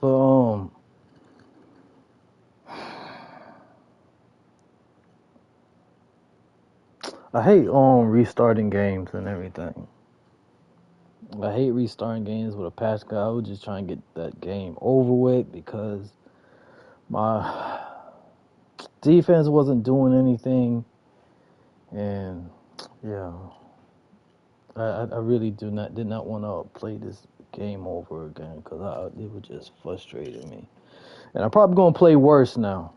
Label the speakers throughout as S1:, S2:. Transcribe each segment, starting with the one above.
S1: So, I hate restarting games and everything. I hate restarting games with a patch guy. I was just trying to get that game over with because my defense wasn't doing anything, and yeah, I really did not want to play this game over again because it was just frustrating me, and I'm probably gonna play worse now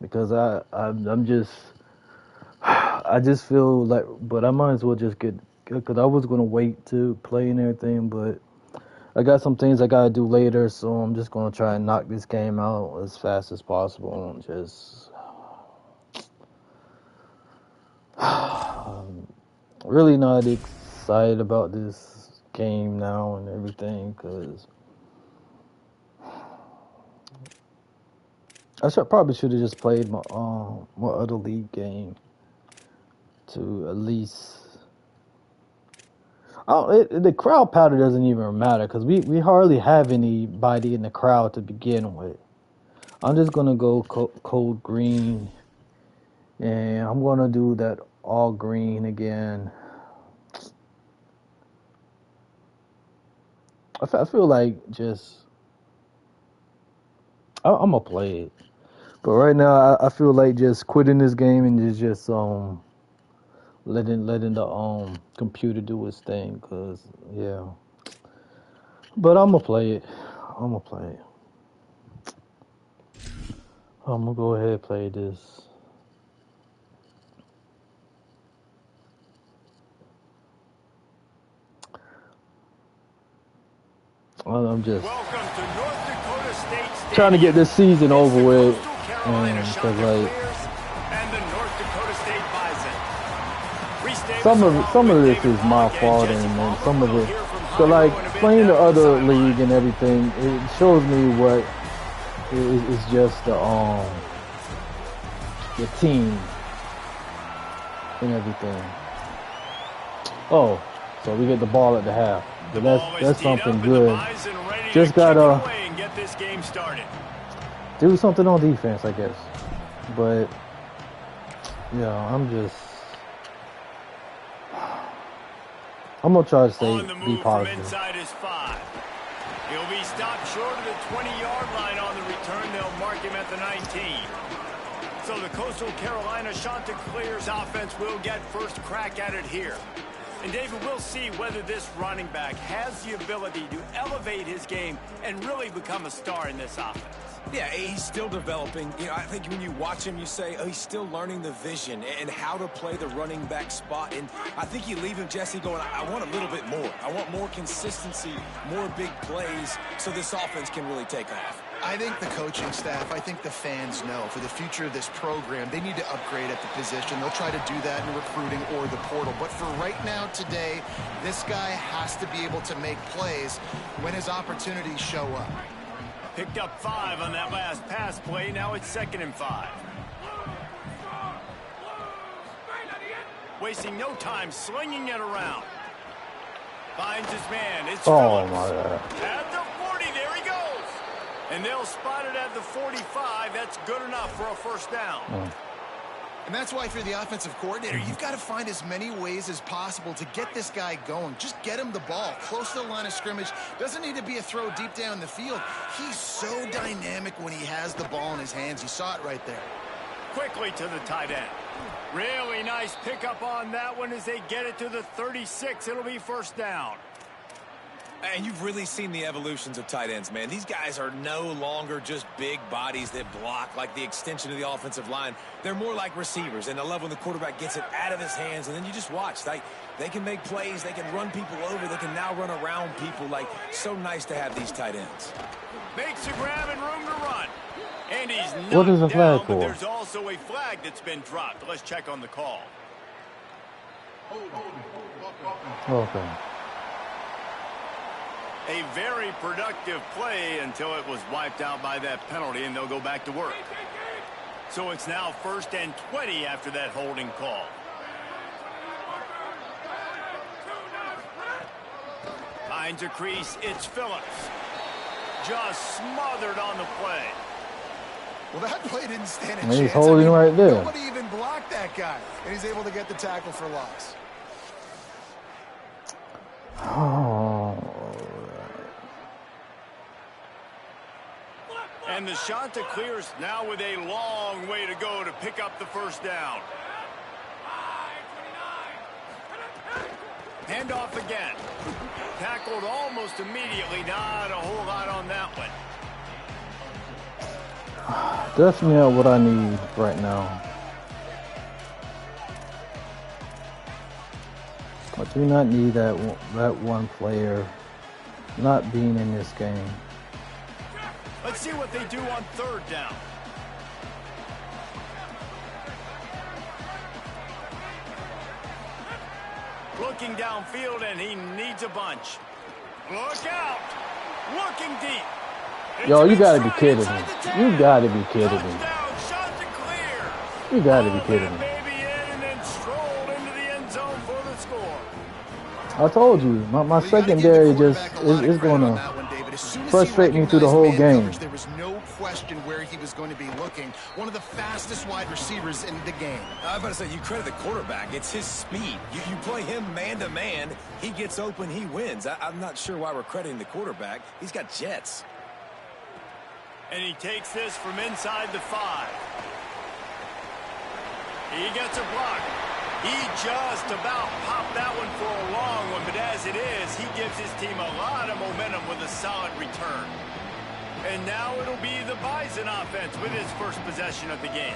S1: because I'm just I just feel like, but I might as well just get because I was gonna wait to play and everything, but I got some things I gotta do later, so I'm just gonna try and knock this game out as fast as possible and just really not excited about this game now and everything because probably should have just played my other league game to at least. The crowd pattern doesn't even matter because we hardly have anybody in the crowd to begin with. I'm just gonna go cold green, and I'm gonna do that all green again. I feel like just I'm gonna play it, but right now I feel like just quitting this game and just letting the computer do its thing, cause yeah. But I'm gonna play it. I'm gonna play it. I'm gonna go ahead and play this. I'm just
S2: North Dakota State
S1: trying to get this season over with, because like
S2: and the North Dakota State Bison.
S1: some of this is my fault, and then some of it, so like playing the other league and everything, it shows me what is just the team and everything. Oh, so we get the ball at the half. But that's something good. Just gotta do something on defense, I guess. But yeah, I'm gonna try to be positive.
S2: He'll be stopped short of the 20-yard line on the return. They'll mark him at the 19. So the Coastal Carolina Chanticleers offense will get first crack at it here. And David, we'll see whether this running back has the ability to elevate his game and really become a star in this offense.
S3: Yeah, he's still developing. You know, I think when you watch him, you say, oh, he's still learning the vision and how to play the running back spot. And I think you leave him, Jesse, going, I want a little bit more. I want more consistency, more big plays so this offense can really take off.
S4: I think the coaching staff, I think the fans know for the future of this program, they need to upgrade at the position. They'll try to do that in recruiting or the portal. But for right now, today, this guy has to be able to make plays when his opportunities show up.
S2: Picked up 5 on that last pass play. Now it's 2nd and 5. Wasting no time slinging it around. Finds his man. It's Phillips.
S1: My God.
S2: At the 40, there he goes. And they'll spot it at the 45. That's good enough for a first down.
S4: And that's why if you're the offensive coordinator, you've got to find as many ways as possible to get this guy going. Just get him the ball close to the line of scrimmage. Doesn't need to be a throw deep down the field. He's so dynamic when he has the ball in his hands. You saw it right there.
S2: Quickly to the tight end. Really nice pickup on that one as they get it to the 36. It'll be first down.
S3: And you've really seen the evolutions of tight ends, man. These guys are no longer just big bodies that block like the extension of the offensive line. They're more like receivers, and I love when the quarterback gets it out of his hands, and then you just watch. They can make plays. They can run people over. They can now run around people. Like, so nice to have these tight ends.
S2: Makes a grab and room to run. And he's
S1: what is the flag
S2: down,
S1: for?
S2: but there's also a flag that's been dropped. Let's check on the call.
S1: Okay.
S2: A very productive play until it was wiped out by that penalty, and they'll go back to work. So it's now 1st and 20 after that holding call. Finds a crease. It's Phillips. Just smothered on the play.
S4: Well, that play didn't stand a
S1: And he's
S4: chance.
S1: holding right there.
S4: Nobody even blocked that guy. And he's able to get the tackle for loss.
S1: Oh.
S2: And the Chanticleers now with a long way to go to pick up the first down. Handoff again. Tackled almost immediately. Not a whole lot on that one.
S1: Definitely not what I need right now. I do not need that one player not being in this game.
S2: Let's see what they do on third down. Looking downfield, and he needs a bunch. Look out! Looking deep.
S1: Yo, you gotta be kidding me. You gotta be kidding me. You gotta be kidding me. I told you, my secondary just is going to frustrate me through the whole game.
S4: There was no question where he was going to be looking. One of the fastest wide receivers in the game.
S3: I was about to say, you credit the quarterback. It's his speed. You play him man-to-man, he gets open, he wins. I'm not sure why we're crediting the quarterback. He's got jets.
S2: And he takes this from inside the 5. He gets a block. He just about popped that one for a long one, but as it is, he gives his team a lot of momentum with a solid return. And now it'll be the Bison offense with his first possession of the game.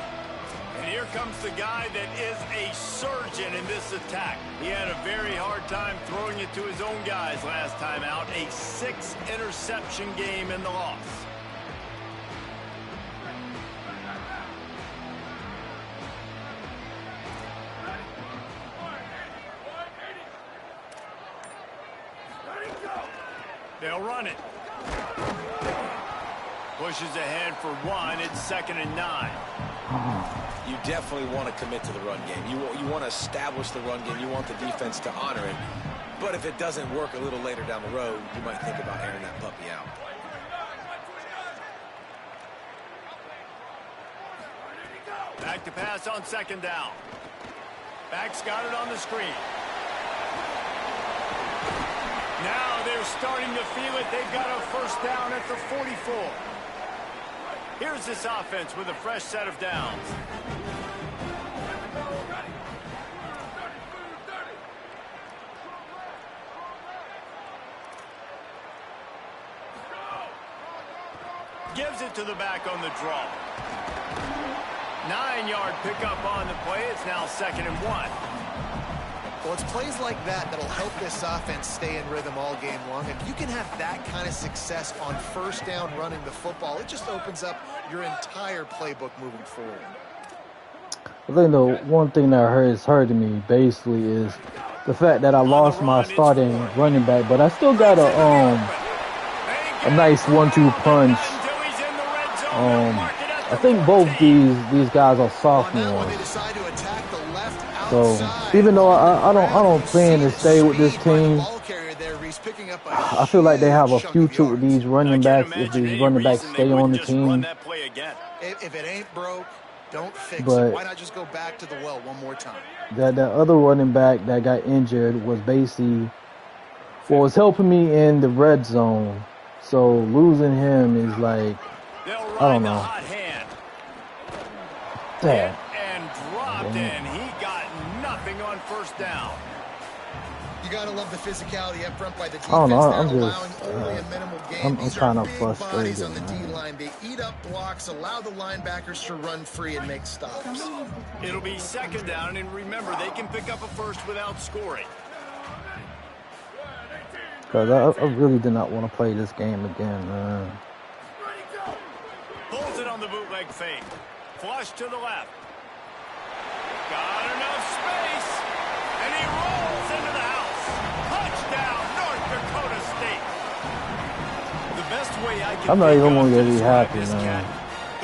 S2: And here comes the guy that is a surgeon in this attack. He had a very hard time throwing it to his own guys last time out. A 6-interception game in the loss. They'll run it. Pushes ahead for 1. It's 2nd and 9.
S3: You definitely want to commit to the run game. You want to establish the run game. You want the defense to honor it. But if it doesn't work a little later down the road, you might think about airing that puppy out.
S2: Back to pass on 2nd down. Back's got it on the screen. Now they're starting to feel it. They've got a first down at the 44. Here's this offense with a fresh set of downs. Gives it to the back on the draw. 9-yard pickup on the play. It's now 2nd and 1.
S4: Well, it's plays like that that'll help this offense stay in rhythm all game long. If you can have that kind of success on first down running the football, it just opens up your entire playbook moving forward.
S1: I think the one thing that is hurting me basically is the fact that I lost my starting running back, but I still got a nice 1-2 punch. I think both these guys are sophomores. So even though I don't plan to stay with this team, I feel like they have a future with these running backs if these running backs stay on the team.
S4: If it ain't broke, don't fix it. Why not just go back to the well one more time?
S1: That other running back that got injured was basically what was helping me in the red zone. So losing him is like, I don't know. Damn.
S2: And dropped, and he got nothing on first down.
S4: You gotta love the physicality up front by the defense.
S1: I don't know.
S4: They're
S1: I'm
S4: allowing
S1: just,
S4: only a minimal game.
S1: I'm kind of frustrated.
S4: On the D-line. They eat up blocks, allow the linebackers to run free and make stops.
S2: It'll be 2nd down, and remember, they can pick up a first without scoring.
S1: Because I really did not want to play this game again, man.
S2: Pulls it on the bootleg fake. Flush to the left. Got enough space. And he rolls into the house. Touchdown, North Dakota State. The best way I can
S1: I'm not even going to be happy, man.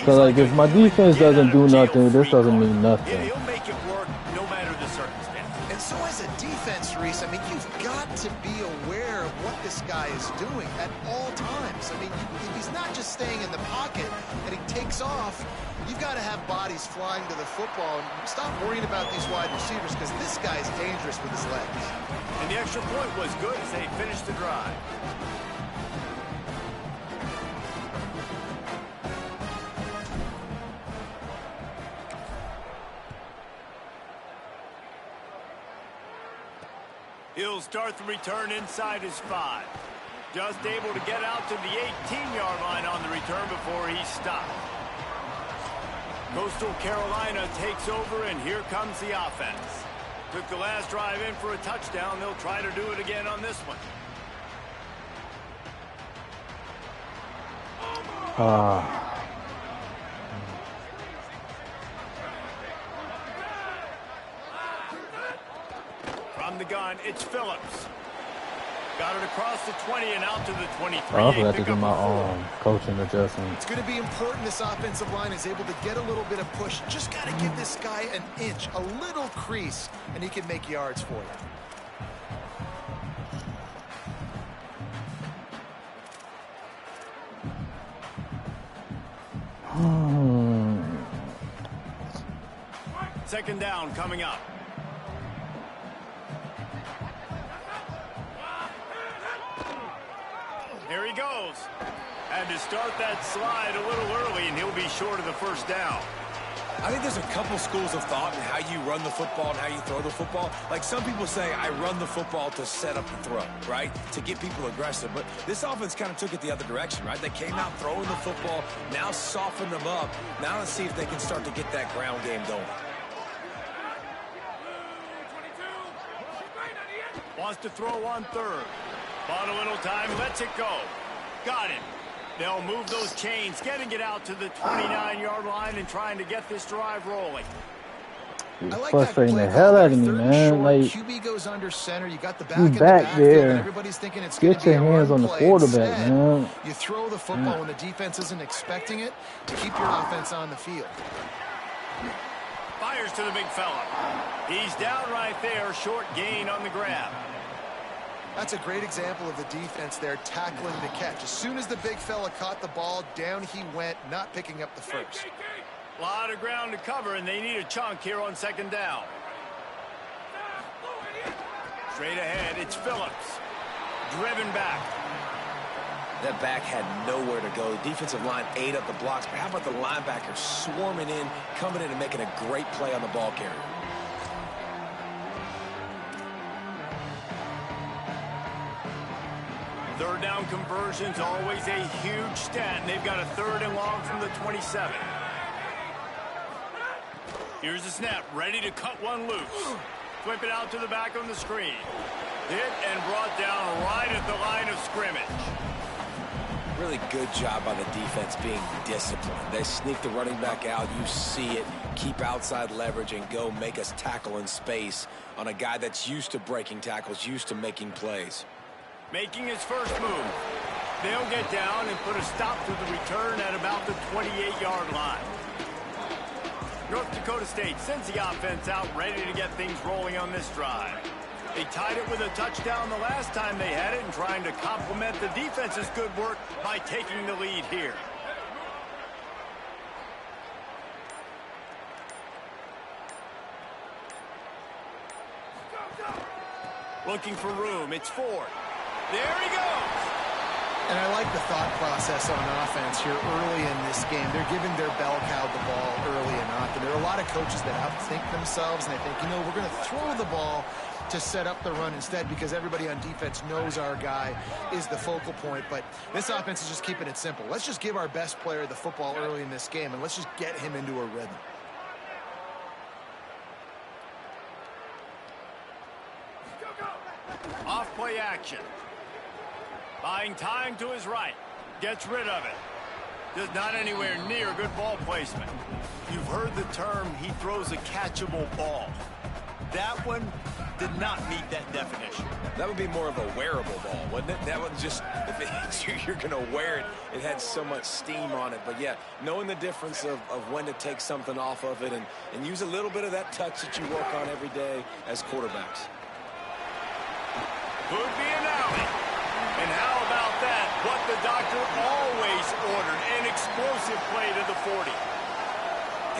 S1: So, like, if my defense doesn't do nothing, this doesn't mean nothing.
S2: He'll make it work no matter the circumstance.
S4: And so as a defense, Reese, I mean, you've got to be aware of what this guy he's doing at all times. I mean, if he's not just staying in the pocket and he takes off, you've got to have bodies flying to the football. And stop worrying about these wide receivers because this guy's dangerous with his legs.
S2: And the extra point was good as they finished the drive. He'll start the return inside his 5. Just able to get out to the 18-yard line on the return before he stopped. Coastal Carolina takes over, and here comes the offense. Took the last drive in for a touchdown. They'll try to do it again on this one. From the gun, it's Phillips. Got it across the 20 and out to the 23.
S1: I forgot to do my coaching adjustment.
S4: It's going to be important this offensive line is able to get a little bit of push. Just got to give this guy an inch, a little crease, and he can make yards for you.
S2: Second down coming up. Here he goes. Had to start that slide a little early, and he'll be short of the first down.
S3: I think there's a couple schools of thought in how you run the football and how you throw the football. Like some people say, I run the football to set up the throw, right? To get people aggressive. But this offense kind of took it the other direction, right? They came out throwing the football, now softened them up. Now let's see if they can start to get that ground game going.
S2: Wants to throw on third. Bought a little time, lets it go. Got him. They'll move those chains, getting it out to the 29-yard line and trying to get this drive rolling.
S1: You're frustrating the hell out of me, man. Like,
S4: QB goes under center. You got the back
S1: you
S4: in the
S1: back
S4: backfield,
S1: there.
S4: and everybody's thinking it's
S1: Get your hands on the quarterback, man.
S4: You throw the football when the defense isn't expecting it to keep your offense on the field.
S2: Fires to the big fella. He's down right there, short gain on the grab.
S4: That's a great example of the defense there tackling the catch. As soon as the big fella caught the ball, down he went, not picking up the first.
S2: A lot of ground to cover, and they need a chunk here on second down. Straight ahead, it's Phillips. Driven back.
S3: That back had nowhere to go. The defensive line ate up the blocks. But how about the linebacker swarming in, coming in and making a great play on the ball carrier?
S2: Third down conversion's always a huge stat, and they've got a third and long from the 27. Here's the snap, ready to cut one loose. Flip it out to the back on the screen. Hit and brought down right at the line of scrimmage.
S3: Really good job by the defense being disciplined. They sneak the running back out. You see it. Keep outside leverage and go make us tackle in space on a guy that's used to breaking tackles, used to making plays.
S2: Making his first move. They'll get down and put a stop to the return at about the 28-yard line. North Dakota State sends the offense out ready to get things rolling on this drive. They tied it with a touchdown the last time they had it and trying to complement the defense's good work by taking the lead here. Looking for room. It's Ford. There he goes.
S4: And I like the thought process on offense here early in this game. They're giving their bell cow the ball early and often. There are a lot of coaches that outthink themselves, and they think, you know, we're going to throw the ball to set up the run instead because everybody on defense knows our guy is the focal point. But this offense is just keeping it simple. Let's just give our best player the football early in this game, and let's just get him into a rhythm.
S2: Off play action. Buying time to his right. Gets rid of it. Does not anywhere near good ball placement. You've heard the term, he throws a catchable ball. That one did not meet that definition.
S3: That would be more of a wearable ball, wouldn't it? That one just, if it hits you, you're going to wear it. It had so much steam on it. But, yeah, knowing the difference of when to take something off of it and use a little bit of that touch that you work on every day as quarterbacks.
S2: Could be an alley. And how about that? What the doctor always ordered, an explosive play to the 40.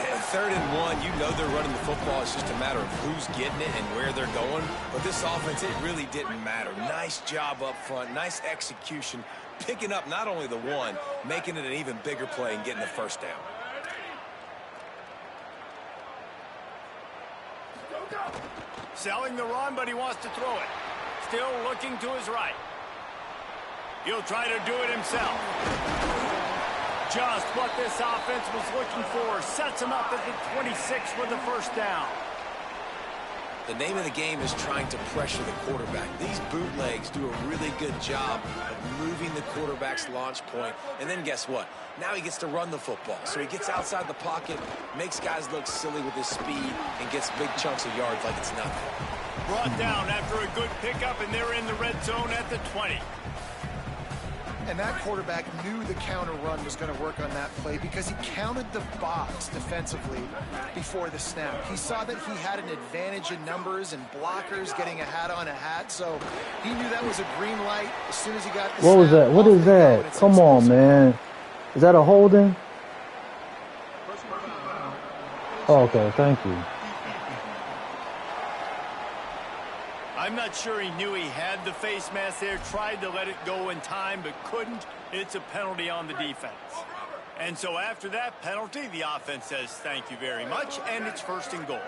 S3: Yeah, 3rd and 1, you know they're running the football. It's just a matter of who's getting it and where they're going. But this offense, it really didn't matter. Nice job up front, nice execution, picking up not only the 1, making it an even bigger play and getting the first down.
S2: Selling the run, but he wants to throw it. Still looking to his right. He'll try to do it himself. Just what this offense was looking for. Sets him up at the 26 for the first down.
S3: The name of the game is trying to pressure the quarterback. These bootlegs do a really good job of moving the quarterback's launch point. And then guess what? Now he gets to run the football. So he gets outside the pocket, makes guys look silly with his speed, and gets big chunks of yards like it's nothing.
S2: Brought down after a good pickup, and they're in the red zone at the 20.
S4: And that quarterback knew the counter run was going to work on that play because he counted the box defensively before the snap. He saw that he had an advantage in numbers and blockers getting a hat on a hat, so he knew that was a green light as soon as he got the snap.
S1: What was that? What is that? Come on, man. Is that a holding? Oh, okay, thank you.
S2: I'm not sure he knew he had the face mask there, tried to let it go in time, but couldn't. It's a penalty on the defense. And so after that penalty, the offense says thank you very much, and it's 1st and goal.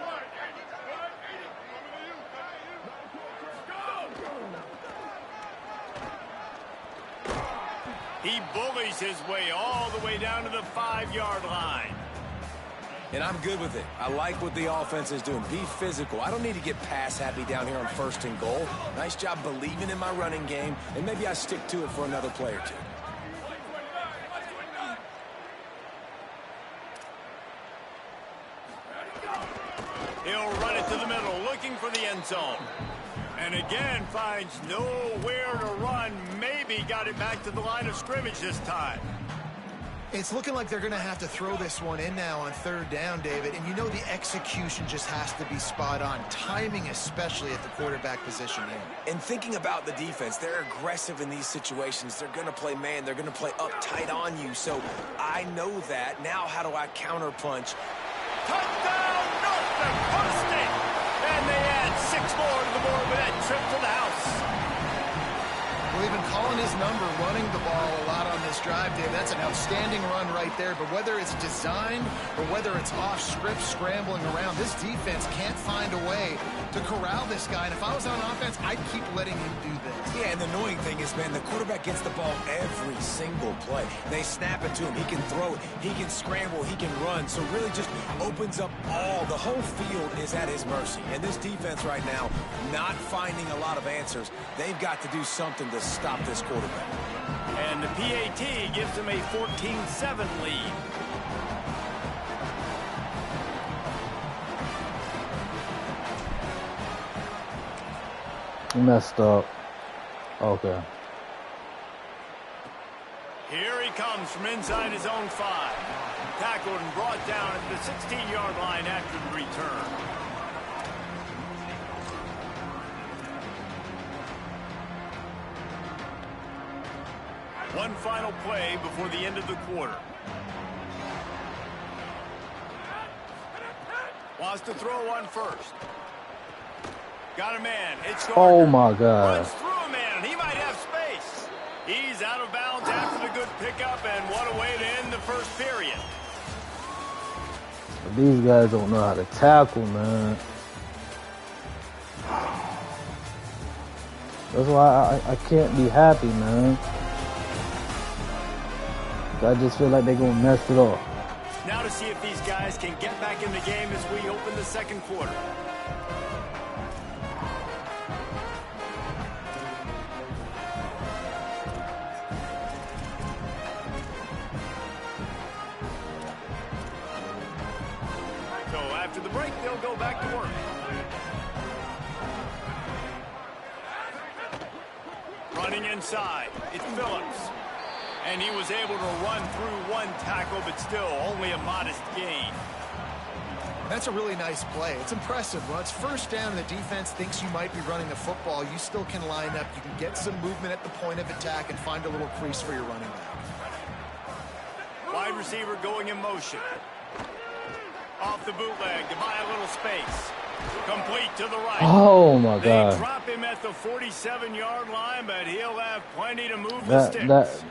S2: He bullies his way all the way down to the 5-yard line.
S3: And I'm good with it. I like what the offense is doing. Be physical. I don't need to get pass happy down here on 1st and goal. Nice job believing in my running game, and maybe I stick to it for another play or two.
S2: He'll run it to the middle, looking for the end zone. And again, finds nowhere to run. Maybe got it back to the line of scrimmage this time.
S4: It's looking like they're going to have to throw this one in now on 3rd down, David. And you know the execution just has to be spot on. Timing especially at the quarterback position here.
S3: And thinking about the defense, they're aggressive in these situations. They're going to play man. They're going to play up tight on you. So I know that. Now how do I counterpunch?
S2: Touchdown, North Dakota State! And they add 6 more to the board with that trip to the house.
S4: Well, they've been calling his number, running the ball a lot on this drive, Dave. That's an outstanding run right there. But whether it's designed or whether it's off script, scrambling around, this defense can't find a way to corral this guy. And if I was on offense, I'd keep letting him do this.
S3: Yeah, and the annoying thing is, man, the quarterback gets the ball every single play. They snap it to him. He can throw it. He can scramble. He can run. So really just opens up the whole field is at his mercy. And this defense right now, not finding a lot of answers. They've got to do something to stop this quarterback.
S2: And the PAT gives him a 14-7 lead.
S1: Messed up. Okay.
S2: Here he comes from inside his own 5. Tackled and brought down at the 16-yard line after the return. One final play before the end of the quarter. Wants to throw one first. Got a man. It's Gardner.
S1: Oh my God.
S2: Runs through a man. He might have space. He's out of bounds after the good pickup, and what a way to end the first period.
S1: But these guys don't know how to tackle, man. That's why I can't be happy, man. I just feel like they're going to mess it up.
S2: Now to see if these guys can get back in the game as we open the second quarter. So after the break, they'll go back to work. Running inside, it's Phillips. And he was able to run through one tackle, but still only a modest gain.
S4: That's a really nice play. It's impressive. Well, it's first down and the defense thinks you might be running the football. You still can line up. You can get some movement at the point of attack and find a little crease for your running back.
S2: Wide receiver going in motion. Off the bootleg to buy a little space. Complete to the right.
S1: Oh, my God.
S2: They drop him at the 47-yard line, but he'll have plenty to move the sticks.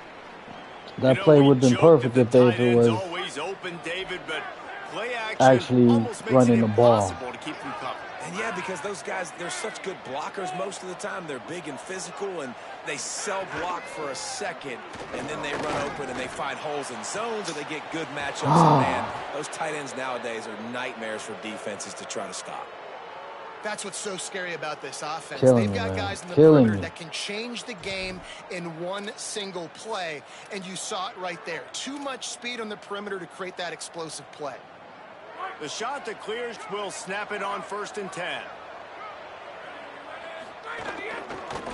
S1: That play would have been perfect if it was
S2: always open, David, but play
S1: actually running the ball.
S2: To keep them covered.
S3: And yeah, because those guys, they're such good blockers most of the time. They're big and physical, and they sell block for a second, and then they run open and they find holes in zones, and they get good matchups. And man, those tight ends nowadays are nightmares for defenses to try to stop.
S4: That's what's so scary about this offense.
S1: Killing
S4: They've got
S1: me,
S4: guys in the
S1: Killing
S4: perimeter
S1: me.
S4: that can change the game in one single play, and you saw it right there. Too much speed on the perimeter to create that explosive play.
S2: The shot that clears will snap it on 1st and 10.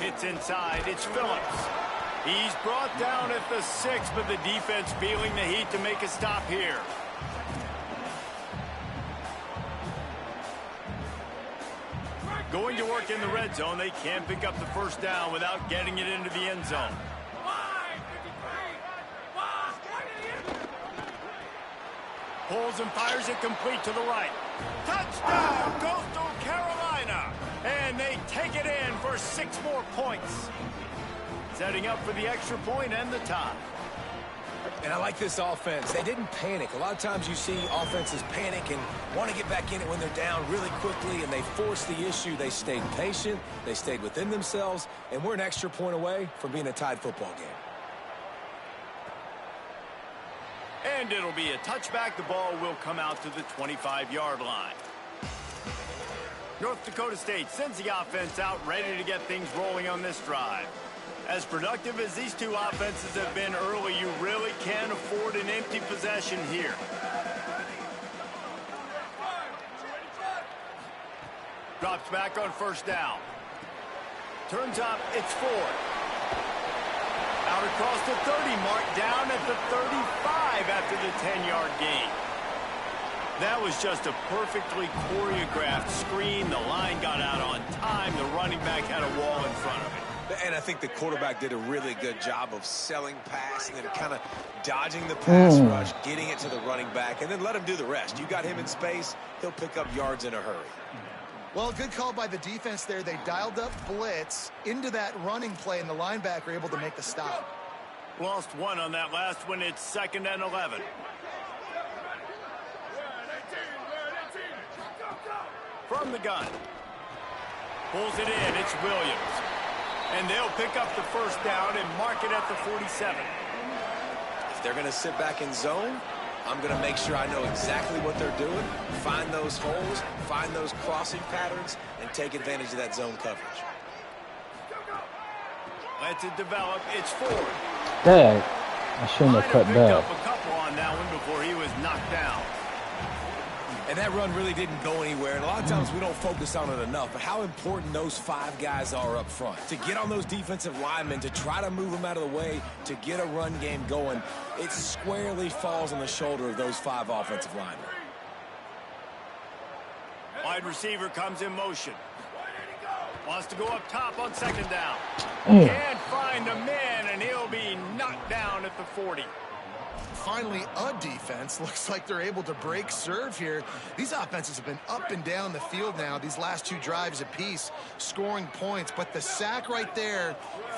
S2: Hits inside. It's Phillips. He's brought down at the 6, but the defense feeling the heat to make a stop here. Going to work in the red zone. They can't pick up the first down without getting it into the end zone. Pulls and fires it complete to the right. Touchdown, Coastal Carolina. And they take it in for 6 more points. Setting up for the extra point and the tie.
S3: And I like this offense. They didn't panic. A lot of times you see offenses panic and want to get back in it when they're down really quickly, and they force the issue. They stayed patient. They stayed within themselves, and we're an extra point away from being a tied football game.
S2: And it'll be a touchback. The ball will come out to the 25-yard line. North Dakota State sends the offense out, ready to get things rolling on this drive. As productive as these two offenses have been early, you really can't afford an empty possession here. Drops back on 1st down. Turns up, it's 4. Out across the 30 mark, down at the 35 after the 10-yard gain. That was just a perfectly choreographed screen. The line got out on time. The running back had a wall in front of it.
S3: And I think the quarterback did a really good job of selling pass and then kind of dodging the pass rush, getting it to the running back, and then let him do the rest. You got him in space, he'll pick up yards in a hurry.
S4: Well, good call by the defense there. They dialed up blitz into that running play, and the linebacker able to make the stop.
S2: Lost 1 on that last one. It's 2nd and 11. From the gun. Pulls it in. It's Williams. And they'll pick up the first down and mark it at the 47.
S3: If they're going to sit back in zone, I'm going to make sure I know exactly what they're doing, find those holes, find those crossing patterns, and take advantage of that zone coverage.
S2: Lets it develop. It's 4.
S1: Dang, I shouldn't have cut
S2: Picked up
S1: back.
S2: a couple on that one before he was knocked down.
S3: And that run really didn't go anywhere. And a lot of times we don't focus on it enough. But how important those 5 guys are up front. To get on those defensive linemen, to try to move them out of the way, to get a run game going, it squarely falls on the shoulder of those 5 offensive linemen.
S2: Wide receiver comes in motion. Wants to go up top on 2nd down. Can't find a man, and he'll be knocked down at the 40.
S4: Finally, a defense. Looks like they're able to break serve here. These offenses have been up and down the field now, these last 2 drives apiece, scoring points. But the sack right there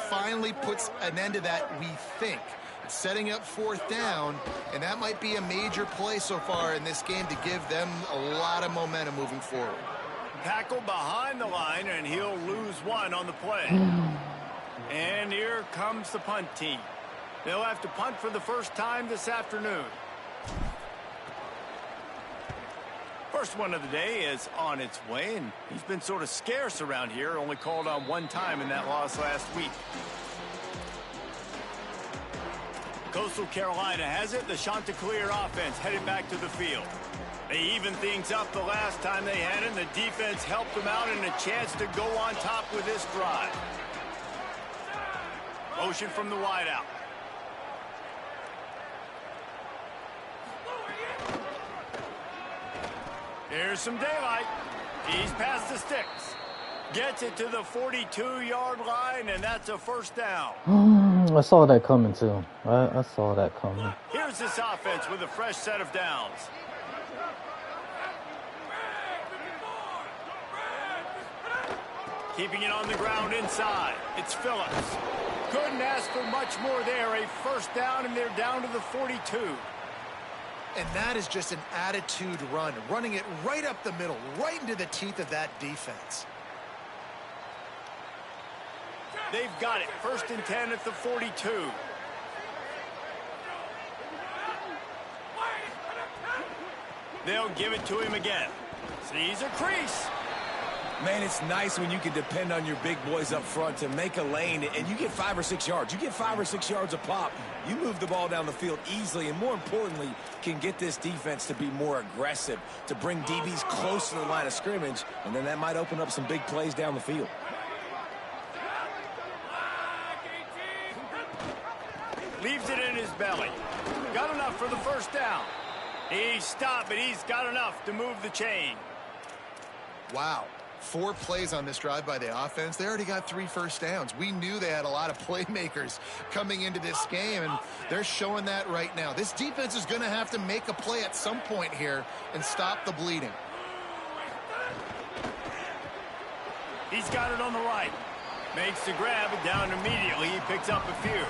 S4: finally puts an end to that, we think. It's setting up 4th down, and that might be a major play so far in this game to give them a lot of momentum moving forward.
S2: Tackle behind the line, and he'll lose 1 on the play. And here comes the punt team. They'll have to punt for the first time this afternoon. First one of the day is on its way, and he's been sort of scarce around here, only called on 1 time in that loss last week. Coastal Carolina has it. The Chanticleer offense headed back to the field. They evened things up the last time they had it, and the defense helped them out and a chance to go on top with this drive. Motion from the wideout. Here's some daylight. He's past the sticks. Gets it to the 42-yard line, and that's a first down.
S1: I saw that coming, too. I saw that coming.
S2: Here's this offense with a fresh set of downs. Keeping it on the ground inside. It's Phillips. Couldn't ask for much more there. A first down, and they're down to the 42.
S4: And that is just an attitude run, running it right up the middle, right into the teeth of that defense.
S2: They've got it. 1st and 10 at the 42. They'll give it to him again. Sees a crease.
S3: Man, it's nice when you can depend on your big boys up front to make a lane, and you get 5 or 6 yards. You get 5 or 6 yards a pop. You move the ball down the field easily, and more importantly, can get this defense to be more aggressive, to bring DBs close to the line of scrimmage, and then that might open up some big plays down the field.
S2: Leaves it in his belly. Got enough for the first down. He stopped, but he's got enough to move the chain.
S4: Wow. 4 plays on this drive by the offense. They already got 3 first downs. We knew they had a lot of playmakers coming into this game, and they're showing that right now. This defense is going to have to make a play at some point here and stop the bleeding.
S2: He's got it on the right. Makes the grab, and down immediately. He picks up a few.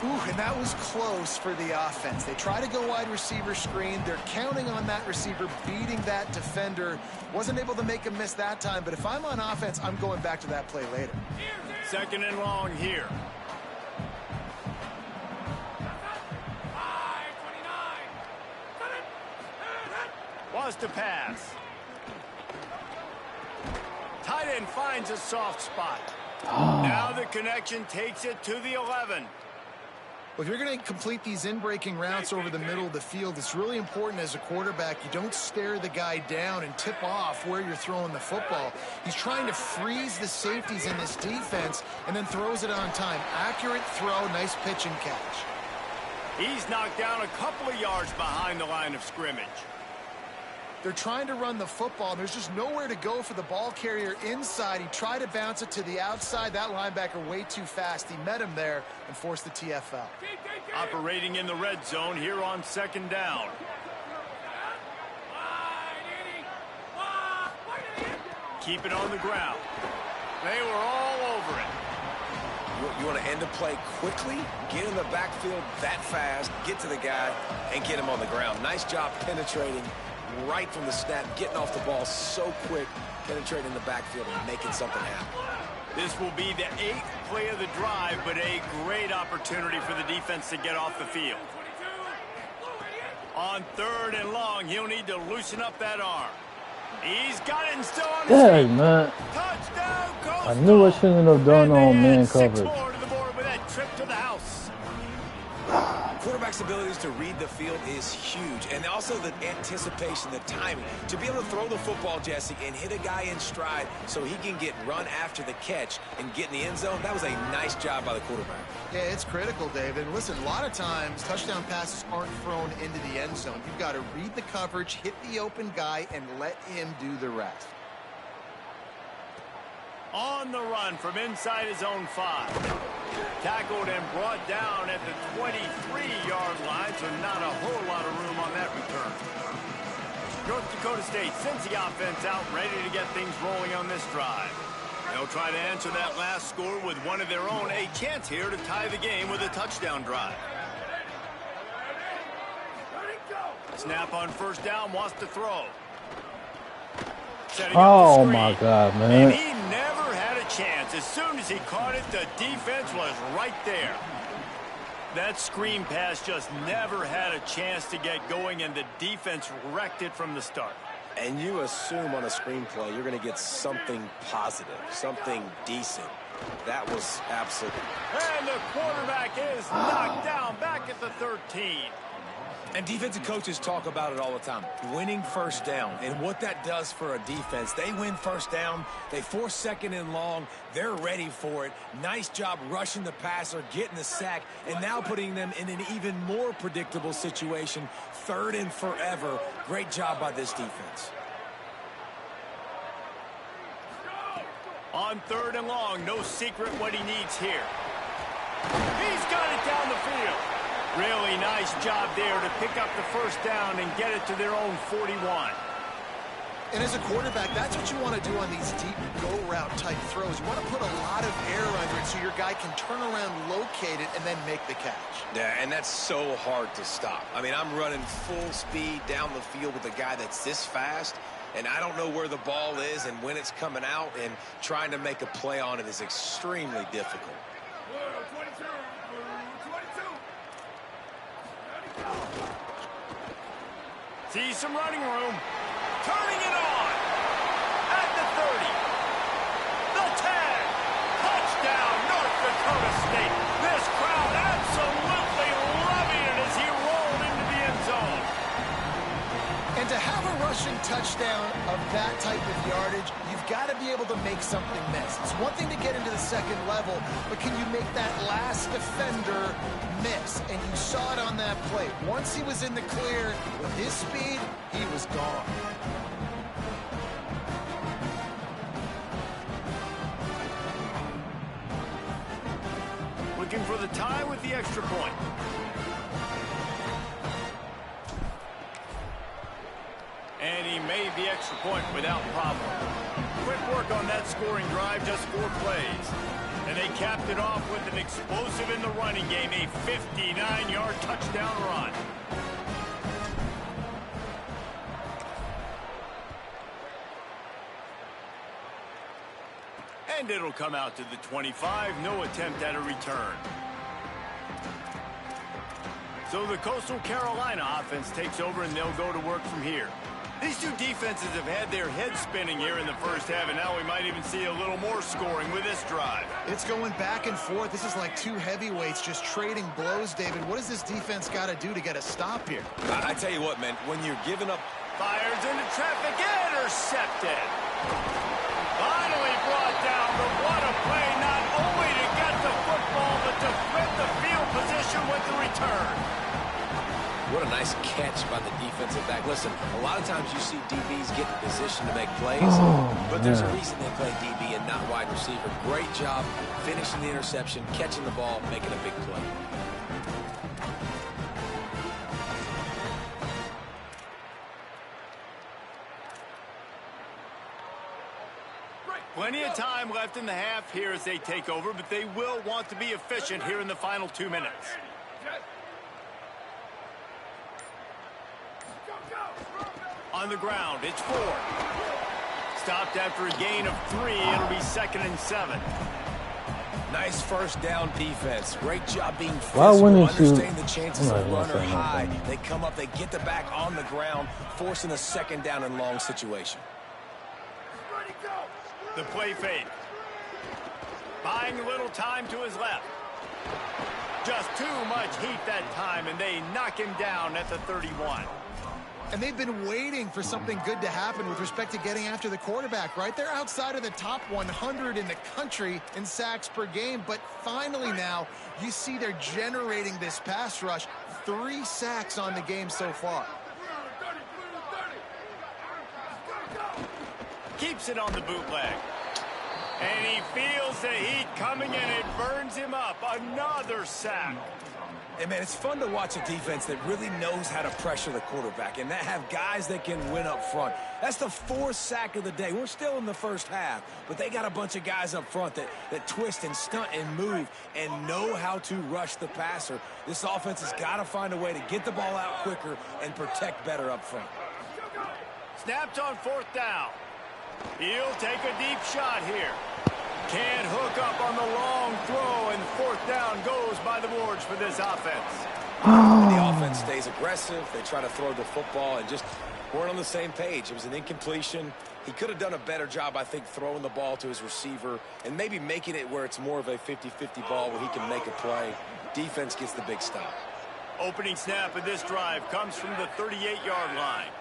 S4: Ooh, and that was close for the offense. They try to go wide receiver screen. They're counting on that receiver beating that defender. Wasn't able to make a miss that time, but if I'm on offense, I'm going back to that play later.
S2: 2nd and long here. Wants to pass. Tight end finds a soft spot. Now the connection takes it to the 11.
S4: Well, if you're going to complete these in-breaking routes over the middle of the field, it's really important as a quarterback you don't stare the guy down and tip off where you're throwing the football. He's trying to freeze the safeties in this defense and then throws it on time. Accurate throw, nice pitch and catch.
S2: He's knocked down a couple of yards behind the line of scrimmage.
S4: They're trying to run the football, and there's just nowhere to go for the ball carrier inside. He tried to bounce it to the outside. That linebacker way too fast. He met him there and forced the TFL.
S2: Operating in the red zone here on 2nd down. Keep it on the ground. They were all over it.
S3: You want to end a play quickly, get in the backfield that fast, get to the guy, and get him on the ground. Nice job penetrating right from the snap, getting off the ball so quick, penetrating the backfield and making something happen.
S2: This will be the 8th play of the drive, but a great opportunity for the defense to get off the field. On 3rd and long, he'll need to loosen up that arm. He's got it and still on his feet.
S1: Man.
S2: Touchdown, Coastal.
S1: I knew I shouldn't have done on man
S2: 6
S1: coverage.
S2: more to the board with that trip to the house.
S3: Quarterback's abilities to read the field is huge, and also the anticipation, the timing. To be able to throw the football, Jesse, and hit a guy in stride so he can get run after the catch and get in the end zone, that was a nice job by the quarterback.
S4: Yeah, it's critical, David. And listen, a lot of times touchdown passes aren't thrown into the end zone. You've got to read the coverage, hit the open guy, and let him do the rest.
S2: On the run from inside his own 5. Tackled and brought down at the 23-yard line, so not a whole lot of room on that return. North Dakota State sends the offense out, ready to get things rolling on this drive. They'll try to answer that last score with one of their own. A chance here to tie the game with a touchdown drive. Snap on 1st down, wants to throw.
S1: Oh my God, man.
S2: And he never had a chance. As soon as he caught it, the defense was right there. That screen pass just never had a chance to get going, and the defense wrecked it from the start.
S3: And you assume on a screenplay you're going to get something positive, something decent. That was absolute.
S2: And the quarterback is knocked down back at the 13.
S3: And defensive coaches talk about it all the time, winning first down. And what that does for a defense, they win first down, they force second and long, they're ready for it. Nice job rushing the passer, getting the sack, and now putting them in an even more predictable situation, third and forever. Great job by this defense.
S2: On third and long, no secret what he needs here. He's got it down the field. Really nice job there to pick up the first down and get it to their own 41.
S4: And as a quarterback, that's what you want to do on these deep go-route type throws. You want to put a lot of air under it so your guy can turn around, locate it, and then make the catch.
S3: Yeah, and that's so hard to stop. I mean, I'm running full speed down the field with a guy that's this fast, and I don't know where the ball is and when it's coming out, and trying to make a play on it is extremely difficult.
S2: See some running room. Turning it on. At the 30. The 10. Touchdown, North Dakota State. This crowd absolutely loving it as he rolled into the end zone.
S4: And to have a rushing touchdown of that type of yardage, you've got to be able to make something miss. It's one thing to get into the second level, but can you make that last defender miss? And you saw it on that play. Once he was in the clear with his speed, he was gone.
S2: Looking for the tie with the extra point. And he made the extra point without problem. Quick work on that scoring drive, just 4 plays. And they capped it off with an explosive in the running game, a 59-yard touchdown run. And it'll come out to the 25, no attempt at a return. So the Coastal Carolina offense takes over and they'll go to work from here. These two defenses have had their heads spinning here in the first half, and now we might even see a little more scoring with this drive.
S4: It's going back and forth. This is like two heavyweights just trading blows, David. What does this defense got to do to get a stop here?
S3: I tell you what, man, when you're giving up...
S2: Fires into traffic, intercepted. Finally brought down, but what a play, not only to get the football, but to flip the field position with the return.
S3: What a nice catch by the defensive back. Listen, a lot of times you see DBs get in position to make plays, but there's a reason they play DB and not wide receiver. Great job finishing the interception, catching the ball, making a big play.
S2: Plenty of time left in the half here as they take over, but they will want to be efficient here in the final 2 minutes. On the ground, it's 4. Stopped after a gain of 3. It'll be 2nd and 7.
S3: Nice first down defense. Great job being
S1: Why
S3: physical,
S1: wouldn't you?
S3: understanding the chances of run or high.
S1: Nothing.
S3: They come up, they get the back on the ground, forcing a second down and long situation.
S2: The play fake. Buying a little time to his left. Just too much heat that time, and they knock him down at the 31.
S4: And they've been waiting for something good to happen with respect to getting after the quarterback, right? They're outside of the top 100 in the country in sacks per game, but finally now you see they're generating this pass rush. 3 sacks on the game so far.
S2: Keeps it on the bootleg. And he feels the heat coming and it burns him up. Another sack.
S3: Hey, man, it's fun to watch a defense that really knows how to pressure the quarterback and that have guys that can win up front. That's the 4th sack of the day. We're still in the first half, but they got a bunch of guys up front that twist and stunt and move and know how to rush the passer. This offense has got to find a way to get the ball out quicker and protect better up front.
S2: Snapped on 4th down. He'll take a deep shot here. Can't hook up on the long throw, and 4th down goes by the boards for this offense.
S3: The offense stays aggressive. They try to throw the football and just weren't on the same page. It was an incompletion. He could have done a better job, I think, throwing the ball to his receiver and maybe making it where it's more of a 50-50 ball where he can make a play. Defense gets the big stop.
S2: Opening snap of this drive comes from the 38-yard line.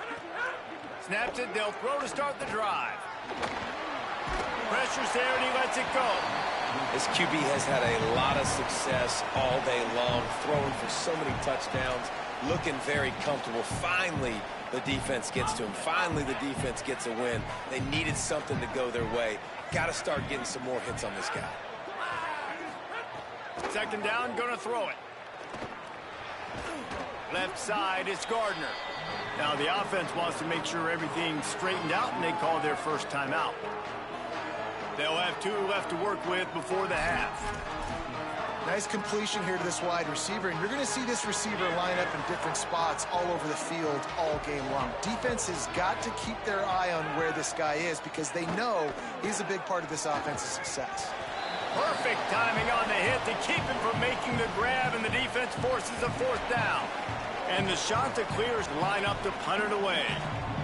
S2: Snaps it, they'll throw to start the drive. Pressure's there, and he lets it go.
S3: This QB has had a lot of success all day long, throwing for so many touchdowns, looking very comfortable. Finally, the defense gets to him. Finally, the defense gets a win. They needed something to go their way. Got to start getting some more hits on this guy.
S2: Second down, going to throw it. Left side, it's Gardner. Now the offense wants to make sure everything's straightened out, and they call their first timeout. They'll have 2 left to work with before the half.
S4: Nice completion here to this wide receiver, and you're going to see this receiver line up in different spots all over the field all game long. Defense has got to keep their eye on where this guy is because they know he's a big part of this offense's success.
S2: Perfect timing on the hit to keep him from making the grab, and the defense forces a 4th down. And the Chanticleers line up to punt it away.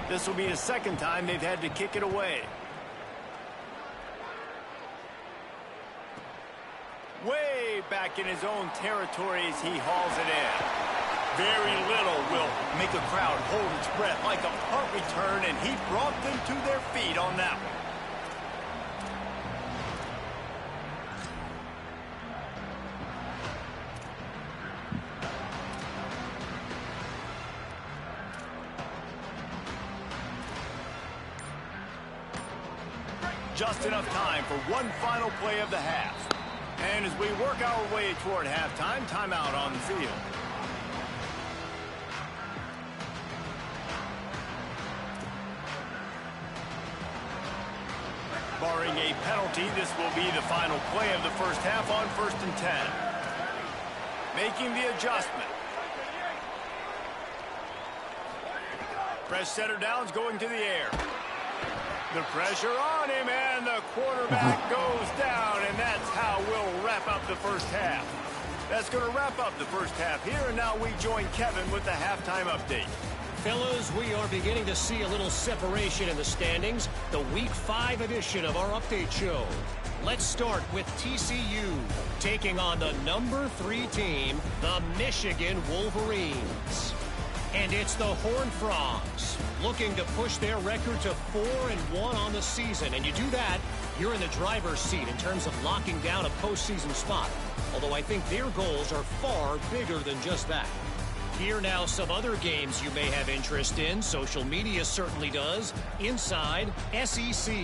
S2: This will be the second time they've had to kick it away. Way back in his own territory as he hauls it in. Very little will make a crowd hold its breath like a punt return, and he brought them to their feet on that one. Just enough time for one final play of the half. And as we work our way toward halftime, timeout on the field. Barring a penalty, this will be the final play of the first half on 1st and 10. Making the adjustment. Press center downs going to the air. The pressure on him, and the quarterback goes down, and that's how we'll wrap up the first half. That's going to wrap up the first half here, and now we join Kevin with the halftime update.
S5: Fellas, we are beginning to see a little separation in the standings, the Week 5 edition of our update show. Let's start with TCU, taking on the number 3 team, the Michigan Wolverines. And it's the Horned Frogs, looking to push their record to 4-1 on the season. And you do that, you're in the driver's seat in terms of locking down a postseason spot. Although I think their goals are far bigger than just that. Here now some other games you may have interest in. Social media certainly does. Inside SEC.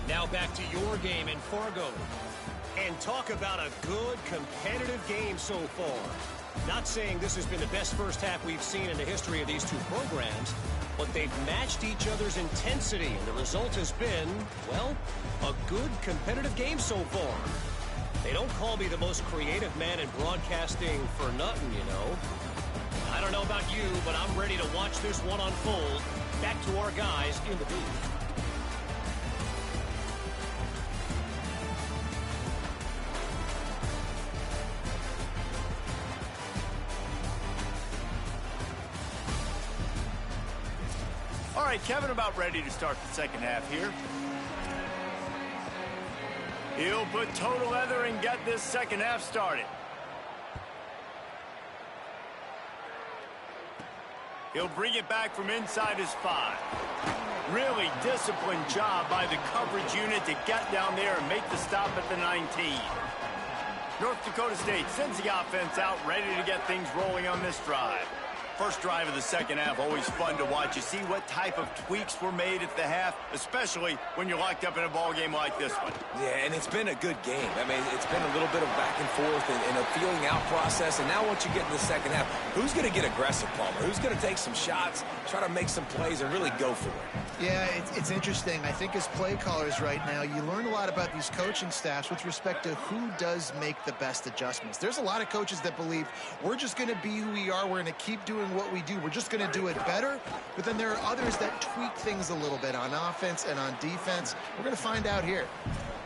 S5: Now back to your game in Fargo. And talk about a good, competitive game so far. Not saying this has been the best first half we've seen in the history of these two programs, but they've matched each other's intensity, and the result has been, well, a good, competitive game so far. They don't call me the most creative man in broadcasting for nothing, you know. I don't know about you, but I'm ready to watch this one unfold. Back to our guys in the booth.
S2: All right, Kevin, about ready to start the second half here. He'll put total leather and get this second half started. He'll bring it back from inside his 5. Really disciplined job by the coverage unit to get down there and make the stop at the 19. North Dakota State sends the offense out, ready to get things rolling on this drive. First drive of the second half, always fun to watch. You see what type of tweaks were made at the half, especially when you're locked up in a ball game like this one.
S3: Yeah, and it's been a good game. I mean, it's been a little bit of back and forth and a feeling out process. And now once you get in the second half, who's going to get aggressive, Palmer? Who's going to take some shots, try to make some plays, and really go for it?
S4: Yeah, it's interesting. I think as play callers right now, you learn a lot about these coaching staffs with respect to who does make the best adjustments. There's a lot of coaches that believe we're just going to be who we are. We're going to keep doing what we do. We're just going to do it better. But then there are others that tweak things a little bit on offense and on defense. We're going to find out here.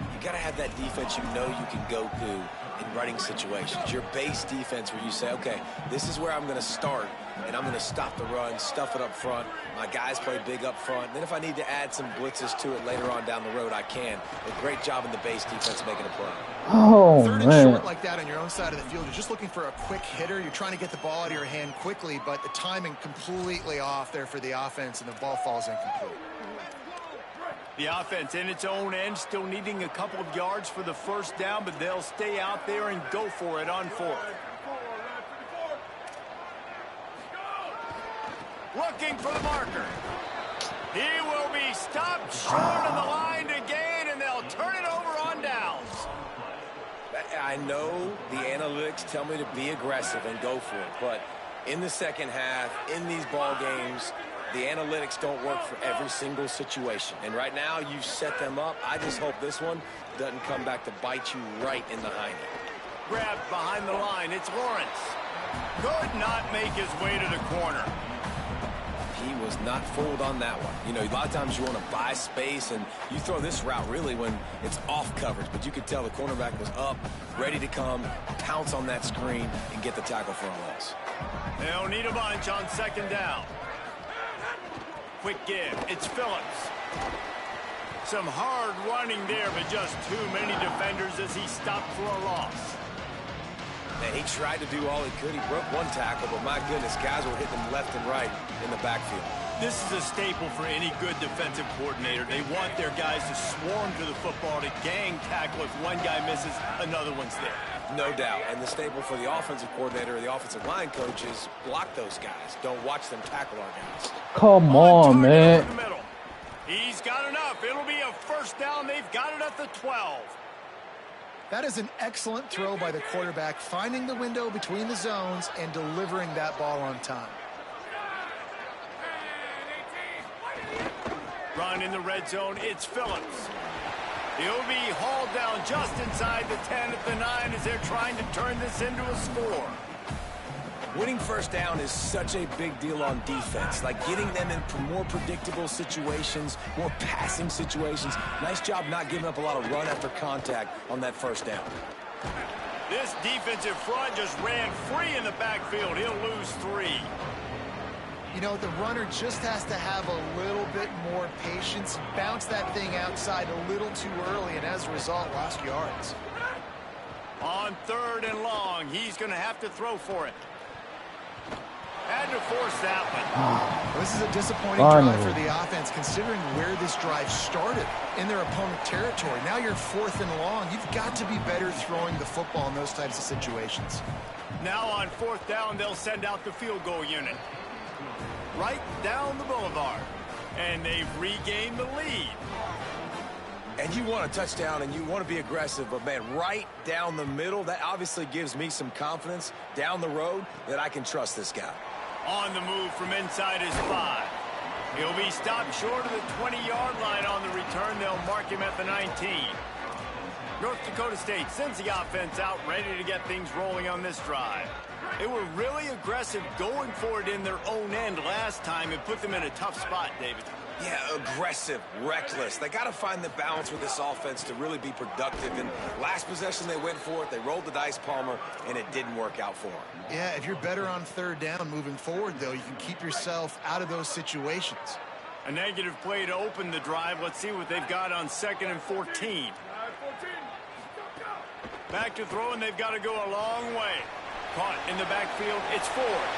S3: You got to have that defense you know you can go to in running situations. Your base defense where you say, okay, this is where I'm going to start and I'm going to stop the run, stuff it up front. My guys play big up front. And then if I need to add some blitzes to it later on down the road, I can. A great job in the base defense making a play.
S1: Oh,
S4: Third
S1: man.
S4: and short like that on your own side of the field, you're just looking for a quick hitter. You're trying to get the ball out of your hand quickly, but the timing completely off there for the offense, and the ball falls incomplete.
S2: The offense in its own end, still needing a couple of yards for the first down, but they'll stay out there and go for it on fourth. Looking for the marker. He will be stopped short of the line to gain, and they'll turn it over on downs.
S3: I know the analytics tell me to be aggressive and go for it, but in the second half, in these ball games, the analytics don't work for every single situation. And right now, you set them up. I just hope this one doesn't come back to bite you right in the hiney.
S2: Grabbed behind the line. It's Lawrence. Could not make his way to the corner.
S3: He was not fooled on that one. You know, a lot of times you want to buy space, and you throw this route really when it's off coverage. But you could tell the cornerback was up, ready to come, pounce on that screen, and get the tackle for a loss.
S2: They'll need a bunch on second down. Quick give. It's Phillips. Some hard running there, but just too many defenders as he stopped for a loss.
S3: And he tried to do all he could. He broke one tackle, but my goodness, guys were hitting him left and right in the backfield.
S2: This is a staple for any good defensive coordinator. They want their guys to swarm to the football, to gang tackle. If one guy misses, another one's there.
S3: No doubt. And the staple for the offensive coordinator or the offensive line coach is block those guys. Don't watch them tackle our guys.
S1: Come on, man.
S2: He's got enough. It'll be a first down. They've got it at the 12.
S4: That is an excellent throw by the quarterback, finding the window between the zones and delivering that ball on time.
S2: Run in the red zone. It's Phillips. He'll be hauled down just inside the 10 at the 9 as they're trying to turn this into a score.
S3: Winning first down is such a big deal on defense. Like getting them in more predictable situations, more passing situations. Nice job not giving up a lot of run after contact on that first down.
S2: This defensive front just ran free in the backfield. He'll lose 3.
S4: You know, the runner just has to have a little bit more patience, bounce that thing outside a little too early, and as a result, lost yards.
S2: On 3rd and long, he's going to have to throw for it. Had to force that one.
S4: This is a disappointing drive for the offense, considering where this drive started in their opponent territory. Now you're 4th and long. You've got to be better throwing the football in those types of situations.
S2: Now on 4th down, they'll send out the field goal unit. Right down the boulevard. And they've regained the lead.
S3: And you want a touchdown and you want to be aggressive, but man, right down the middle, that obviously gives me some confidence down the road that I can trust this guy.
S2: On the move from inside his 5. He'll be stopped short of the 20-yard line on the return. They'll mark him at the 19. North Dakota State sends the offense out, ready to get things rolling on this drive. They were really aggressive going for it in their own end last time. It put them in a tough spot, David.
S3: Yeah, aggressive, reckless. They got to find the balance with this offense to really be productive. And last possession, they went for it. They rolled the dice, Palmer, and it didn't work out for them.
S4: Yeah, if you're better on 3rd down moving forward, though, you can keep yourself out of those situations.
S2: A negative play to open the drive. Let's see what they've got on 2nd and 14. Back to throw, and they've got to go a long way. Caught in the backfield. It's Ford.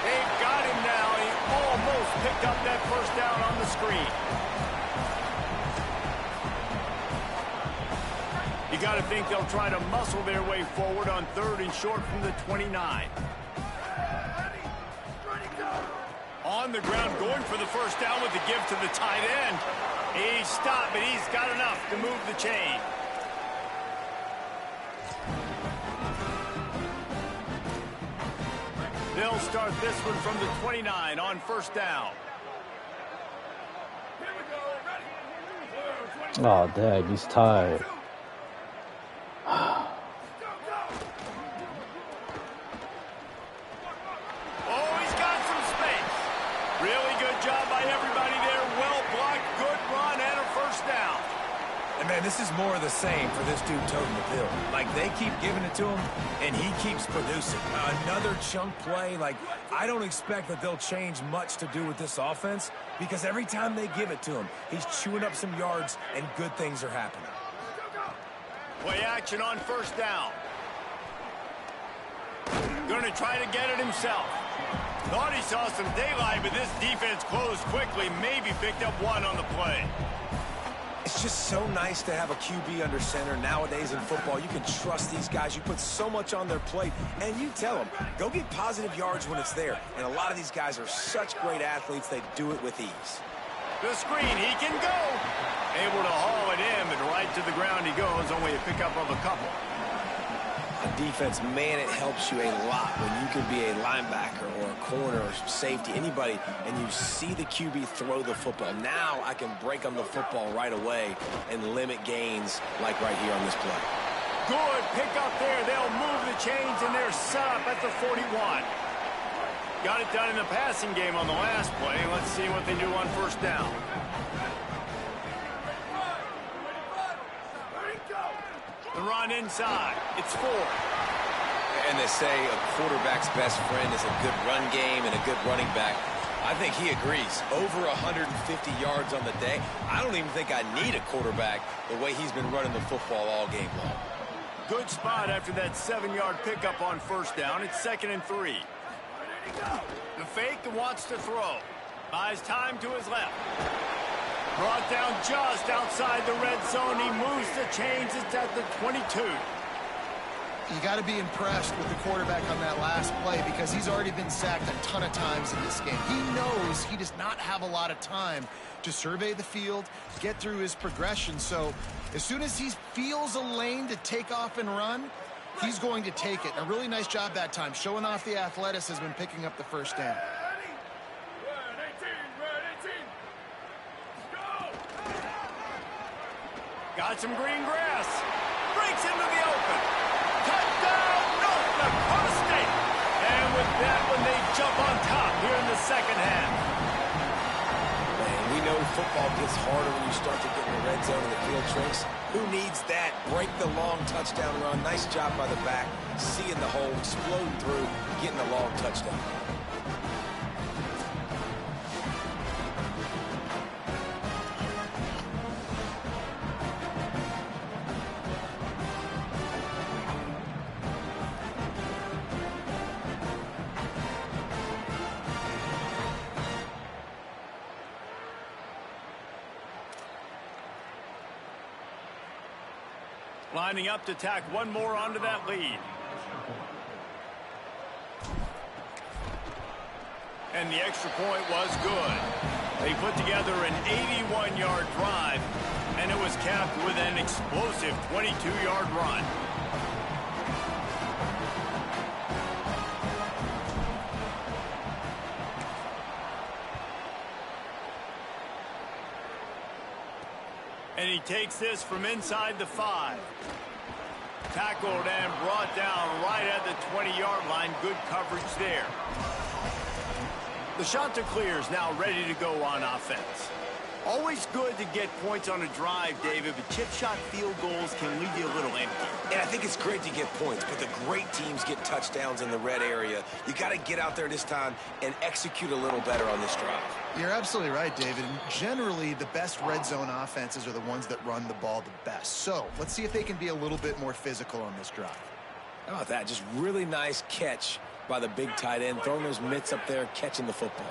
S2: They've got him now. He almost picked up that first down on the screen. You got to think they'll try to muscle their way forward on 3rd and short from the 29. On the ground, going for the first down with the give to the tight end. He stopped, but he's got enough to move the chain. They'll start this one from the 29 on 1st down.
S1: Oh, dang, he's tired.
S2: Oh, he's got some space. Really good job by everybody there. Well blocked, good run, and a first down.
S3: And man, this is more of the same for this dude toting the pill. Like, they keep giving it to him, and he keeps producing. Another chunk play. Like, I don't expect that they'll change much to do with this offense because every time they give it to him, he's chewing up some yards, and good things are happening.
S2: Play action on first down. Going to try to get it himself. Thought he saw some daylight, but this defense closed quickly. Maybe picked up one on the play.
S3: It's just so nice to have a QB under center. Nowadays in football, you can trust these guys. You put so much on their plate, and you tell them, go get positive yards when it's there. And a lot of these guys are such great athletes, they do it with ease.
S2: The screen, he can go. Able to haul it in, but right to the ground he goes. Only a pickup of a couple.
S3: On defense, man, it helps you a lot when you can be a linebacker or a corner or safety, anybody, and you see the QB throw the football. Now I can break on the football right away and limit gains like right here on this play.
S2: Good pick up there. They'll move the chains, and they're set up at the 41. Got it done in the passing game on the last play. Let's see what they do on first down. The run inside. It's 4.
S3: And they say a quarterback's best friend is a good run game and a good running back. I think he agrees. Over 150 yards on the day. I don't even think I need a quarterback the way he's been running the football all game long.
S2: Good spot after that 7-yard pickup on first down. It's 2nd and 3. The fake wants to throw. Buys time to his left. Brought down just outside the red zone. He moves the chains. It's at the 22.
S4: You got to be impressed with the quarterback on that last play because he's already been sacked a ton of times in this game. He knows he does not have a lot of time to survey the field, get through his progression. So as soon as he feels a lane to take off and run, he's going to take it. A really nice job that time, showing off the athleticism and picking up the first down.
S2: Got some green grass. Breaks into the open. Touchdown, North Dakota State. And with that one, they jump on top here in the second half.
S3: Man, we know football gets harder when you start to get in the red zone and the field shrinks. Who needs that? Break the long touchdown run. Nice job by the back. Seeing the hole, exploding through, getting the long touchdown.
S2: Lining up to tack one more onto that lead. And the extra point was good. They put together an 81-yard drive, and it was capped with an explosive 22-yard run. And he takes this from inside the 5. Tackled and brought down right at the 20-yard line. Good coverage there. The Chanticleers now ready to go on offense. Always good to get points on a drive, David, but chip shot field goals can leave you a little empty.
S3: And I think it's great to get points, but the great teams get touchdowns in the red area. You got to get out there this time and execute a little better on this drive.
S4: You're absolutely right, David. And generally, the best red zone offenses are the ones that run the ball the best. So let's see if they can be a little bit more physical on this drive.
S3: How about that? Just really nice catch by the big tight end, throwing those mitts up there, catching the football.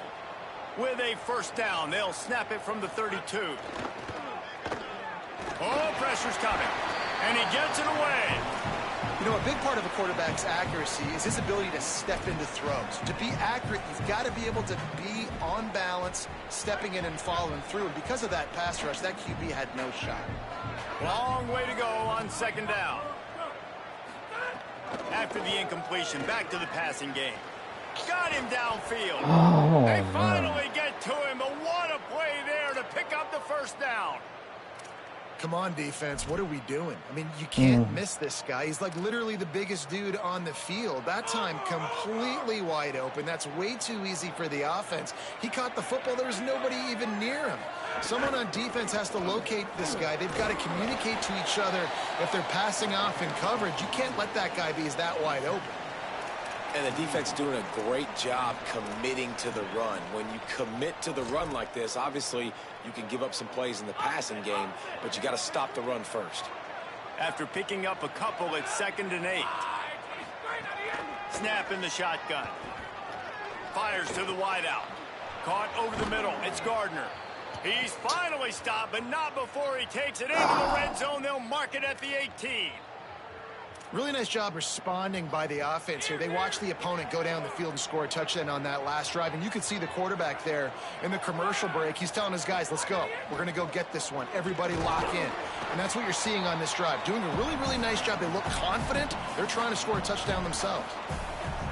S2: With a first down, they'll snap it from the 32. Oh, pressure's coming. And he gets it away.
S4: You know, a big part of a quarterback's accuracy is his ability to step into throws. To be accurate, you've got to be able to be on balance, stepping in and following through. And because of that pass rush, that QB had no shot.
S2: Long way to go on second down. After the incompletion, back to the passing game. Got him downfield.
S1: Oh,
S2: they finally
S1: man.
S2: get to him, but what a play there to pick up the first down.
S4: Come on, defense. What are we doing? I mean, you can't miss this guy. He's like literally the biggest dude on the field. That time completely wide open. That's way too easy for the offense. He caught the football. There was nobody even near him. Someone on defense has to locate this guy. They've got to communicate to each other if they're passing off in coverage. You can't let that guy be that wide open.
S3: And the defense doing a great job committing to the run. When you commit to the run like this, obviously you can give up some plays in the passing game, but you got to stop the run first.
S2: After picking up a couple, it's 2nd and 8. Snap in the shotgun. Fires to the wideout. Caught over the middle. It's Gardner. He's finally stopped, but not before he takes it into the red zone. They'll mark it at the 18.
S4: Really nice job responding by the offense here. They watched the opponent go down the field and score a touchdown on that last drive. And you could see the quarterback there in the commercial break. He's telling his guys, let's go. We're going to go get this one. Everybody lock in. And that's what you're seeing on this drive. Doing a really, really nice job. They look confident. They're trying to score a touchdown themselves.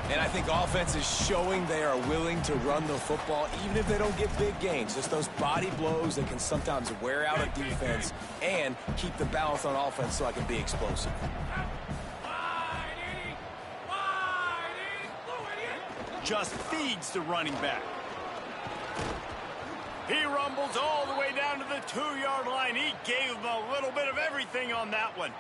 S3: And I think offense is showing they are willing to run the football, even if they don't get big gains. Just those body blows that can sometimes wear out a defense and keep the balance on offense so I can be explosive.
S2: Just feeds the running back. He rumbles all the way down to the 2-yard line. He gave him a little bit of everything on that one.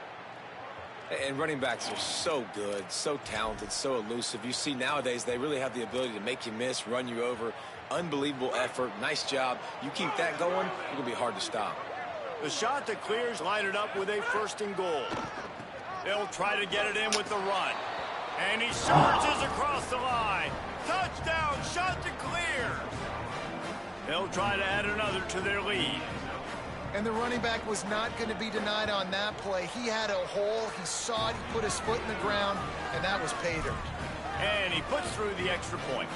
S3: And running backs are so good, so talented, so elusive. You see nowadays they really have the ability to make you miss, run you over. Unbelievable effort. Nice job. You keep that going, it's going to be hard to stop.
S2: The shot that clears lined it up with a 1st and goal. They'll try to get it in with the run. And he surges across the line. Touchdown, shot to clear. They'll try to add another to their lead.
S4: And the running back was not going to be denied on that play. He had a hole. He saw it. He put his foot in the ground, and that was pay dirt.
S2: And he puts through the extra point.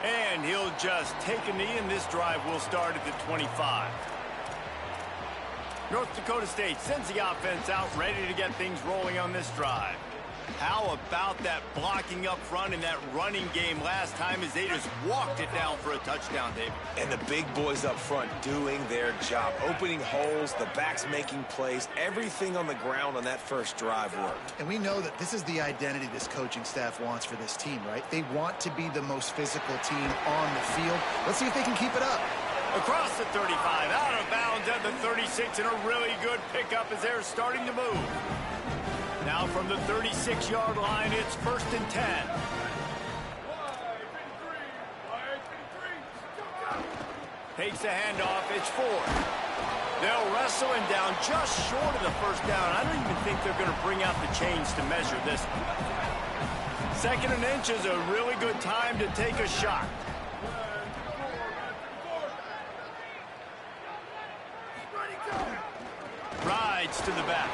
S2: And he'll just take a knee, and this drive will start at the 25. North Dakota State sends the offense out, ready to get things rolling on this drive. How about that blocking up front in that running game last time as they just walked it down for a touchdown, David?
S3: And the big boys up front doing their job, opening holes, the backs making plays, everything on the ground on that first drive worked.
S4: And we know that this is the identity this coaching staff wants for this team, right? They want to be the most physical team on the field. Let's see if they can keep it up.
S2: Across the 35, out of bounds at the 36, and a really good pickup as they're starting to move. Now from the 36-yard line, it's 1st and 10. Takes the handoff, it's 4. They'll wrestle him down just short of the 1st down. I don't even think they're going to bring out the chains to measure this one. 2nd and inch is a really good time to take a shot. Rides to the back.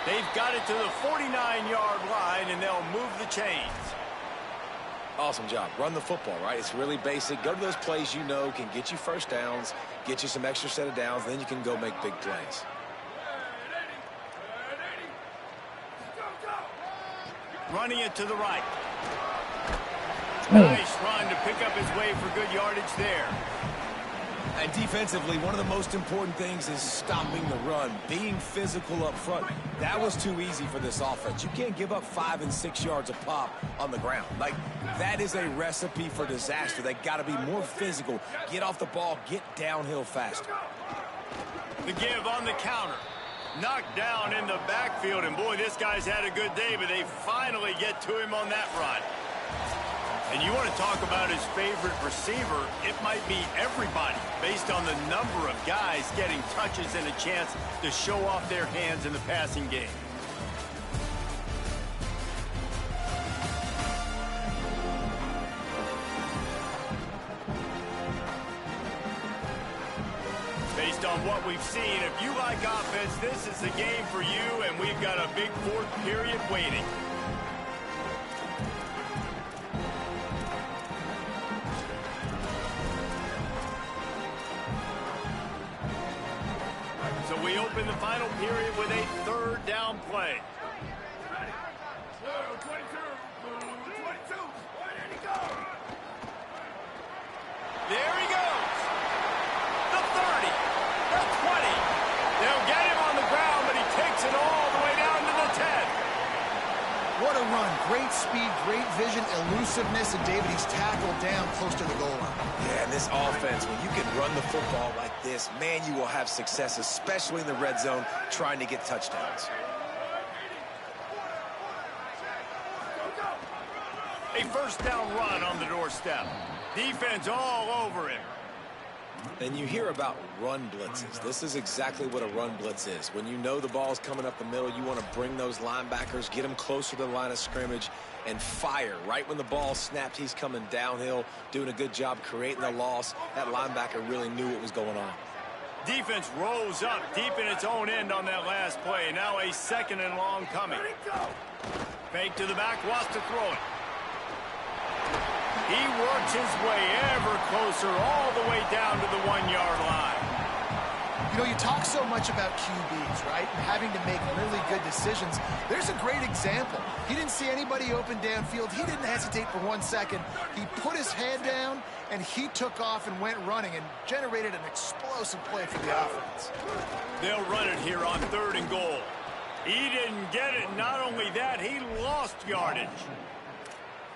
S2: They've got it to the 49-yard line, and they'll move the chains.
S3: Awesome job. Run the football, right? It's really basic. Go to those plays you know can get you 1st downs, get you some extra set of downs, then you can go make big plays.
S2: Running it to the right. Nice run to pick up his way for good yardage there.
S3: And defensively, one of the most important things is stopping the run, being physical up front. That was too easy for this offense. You can't give up 5 and 6 yards a pop on the ground. Like, that is a recipe for disaster. They got to be more physical, get off the ball, get downhill faster.
S2: The give on the counter. Knocked down in the backfield, and boy, this guy's had a good day, but they finally get to him on that run. And you want to talk about his favorite receiver, it might be everybody based on the number of guys getting touches and a chance to show off their hands in the passing game. Based on what we've seen, if you like offense, this is the game for you, and we've got a big 4th period waiting. So we open the final period with a 3rd down play.
S4: Great speed, great vision, elusiveness, and David, he's tackled down close to the goal line.
S3: Yeah, and this offense, when you can run the football like this, man, you will have success, especially in the red zone, trying to get touchdowns.
S2: A first down run on the doorstep. Defense all over him.
S3: And you hear about run blitzes. This is exactly what a run blitz is. When you know the ball's coming up the middle, you want to bring those linebackers, get them closer to the line of scrimmage, and fire. Right when the ball snapped, he's coming downhill, doing a good job creating the loss. That linebacker really knew what was going on.
S2: Defense rolls up deep in its own end on that last play. Now a second and long coming. Fake to the back, wants to throw it. He works his way ever closer all the way down to the 1-yard line.
S4: You know, you talk so much about QBs, right? And having to make really good decisions. There's a great example. He didn't see anybody open downfield. He didn't hesitate for 1 second. He put his head down, and he took off and went running and generated an explosive play for the offense.
S2: They'll run it here on 3rd and goal. He didn't get it. Not only that, he lost yardage.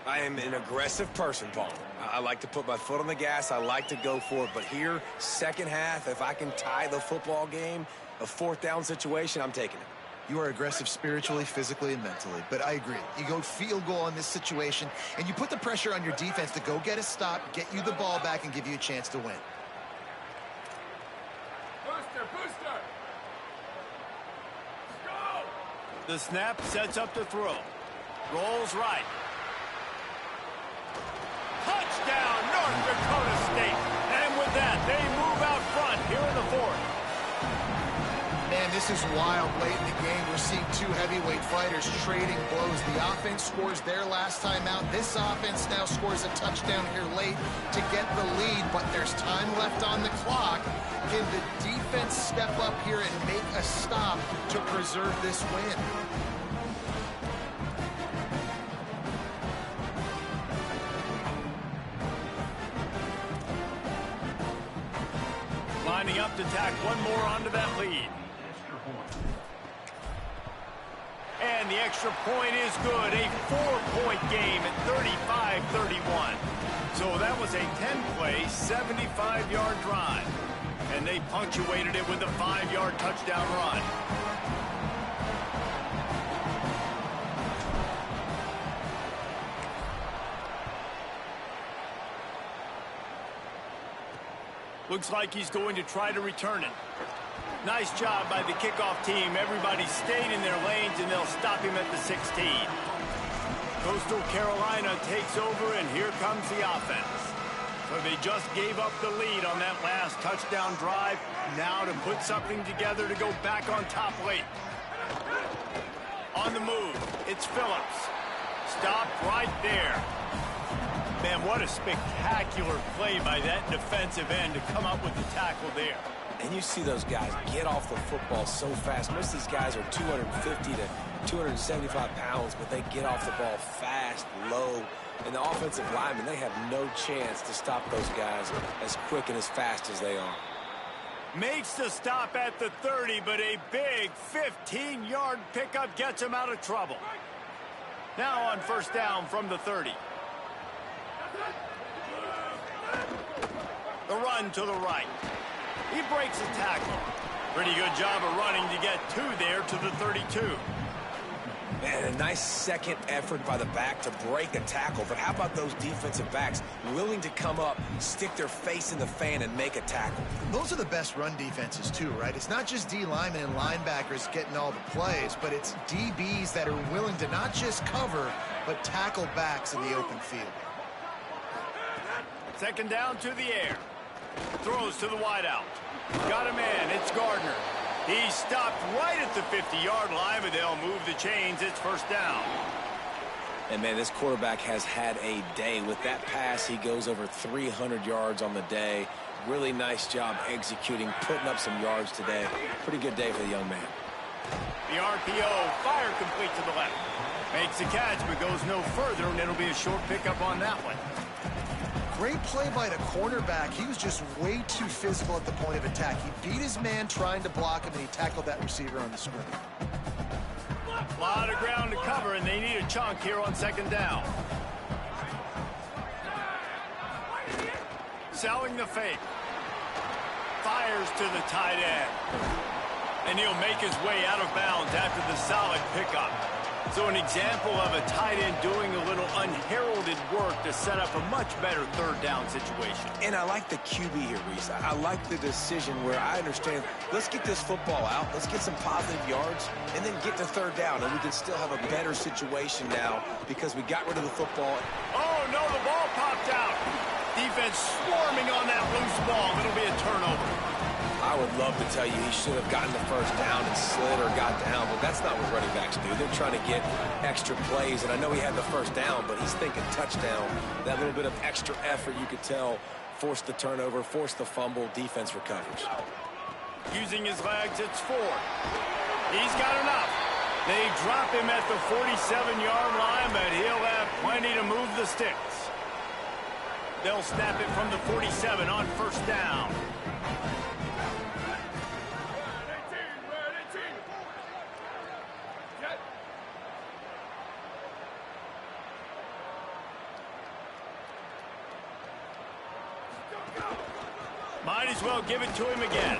S3: I am an aggressive person, Paul. I like to put my foot on the gas. I like to go for it. But here, second half, if I can tie the football game, a 4th down situation, I'm taking it.
S4: You are aggressive spiritually, physically, and mentally. But I agree. You go field goal on this situation, and you put the pressure on your defense to go get a stop, get you the ball back, and give you a chance to win.
S2: Booster! Go! The snap sets up to throw. Rolls right. Touchdown, North Dakota State. And with that, they move out front here in the 4th.
S4: Man, this is wild. Late in the game, we're seeing 2 heavyweight fighters trading blows. The offense scores their last time out. This offense now scores a touchdown here late to get the lead, but there's time left on the clock. Can the defense step up here and make a stop to preserve this win?
S2: Lining up to tack one more onto that lead. And the extra point is good. A 4-point game at 35-31. So that was a 10-play, 75-yard drive. And they punctuated it with a 5-yard touchdown run. Looks like he's going to try to return it. Nice job by the kickoff team. Everybody stayed in their lanes, and they'll stop him at the 16. Coastal Carolina takes over, and here comes the offense. So they just gave up the lead on that last touchdown drive. Now to put something together to go back on top late. On the move, it's Phillips. Stopped right there. Man, what a spectacular play by that defensive end to come up with the tackle there.
S3: And you see those guys get off the football so fast. Most of these guys are 250 to 275 pounds, but they get off the ball fast, low. And the offensive linemen, they have no chance to stop those guys as quick and as fast as they are.
S2: Makes the stop at the 30, but a big 15-yard pickup gets him out of trouble. Now on first down from the 30. The run to the right. He breaks a tackle. Pretty good job of running to get 2 there to the 32.
S3: Man, a nice second effort by the back to break a tackle. But how about those defensive backs willing to come up, stick their face in the fan, and make a tackle?
S4: Those are the best run defenses too, right? It's not just D linemen and linebackers getting all the plays, but it's DBs that are willing to not just cover, but tackle backs in the open field.
S2: Second down to the air. Throws to the wideout. Got a man. It's Gardner. He stopped right at the 50-yard line, but they'll move the chains. It's first down.
S3: And, man, this quarterback has had a day. With that pass, he goes over 300 yards on the day. Really nice job executing, putting up some yards today. Pretty good day for the young man.
S2: The RPO, fire complete to the left. Makes the catch, but goes no further, and it'll be a short pickup on that one.
S4: Great play by the cornerback. He was just way too physical at the point of attack. He beat his man trying to block him, and he tackled that receiver on the screen.
S2: A lot of ground to cover, and they need a chunk here on second down. Selling the fake. Fires to the tight end. And he'll make his way out of bounds after the solid pickup. So an example of a tight end doing a little unheralded work to set up a much better third down situation.
S3: And I like the QB here, Reese. I like the decision where I understand, let's get this football out, let's get some positive yards, and then get to third down, and we can still have a better situation now because we got rid of the football.
S2: Oh, no, the ball popped out. Defense swarming on that loose ball. It'll be a turnover.
S3: I would love to tell you he should have gotten the first down and slid or got down, but that's not what running backs do. They're trying to get extra plays, and I know he had the first down, but he's thinking touchdown. That little bit of extra effort, you could tell, forced the turnover, forced the fumble, defense recovers.
S2: Using his legs, it's Ford. He's got enough. They drop him at the 47-yard line, but he'll have plenty to move the sticks. They'll snap it from the 47 on first down. Might as well give it to him again.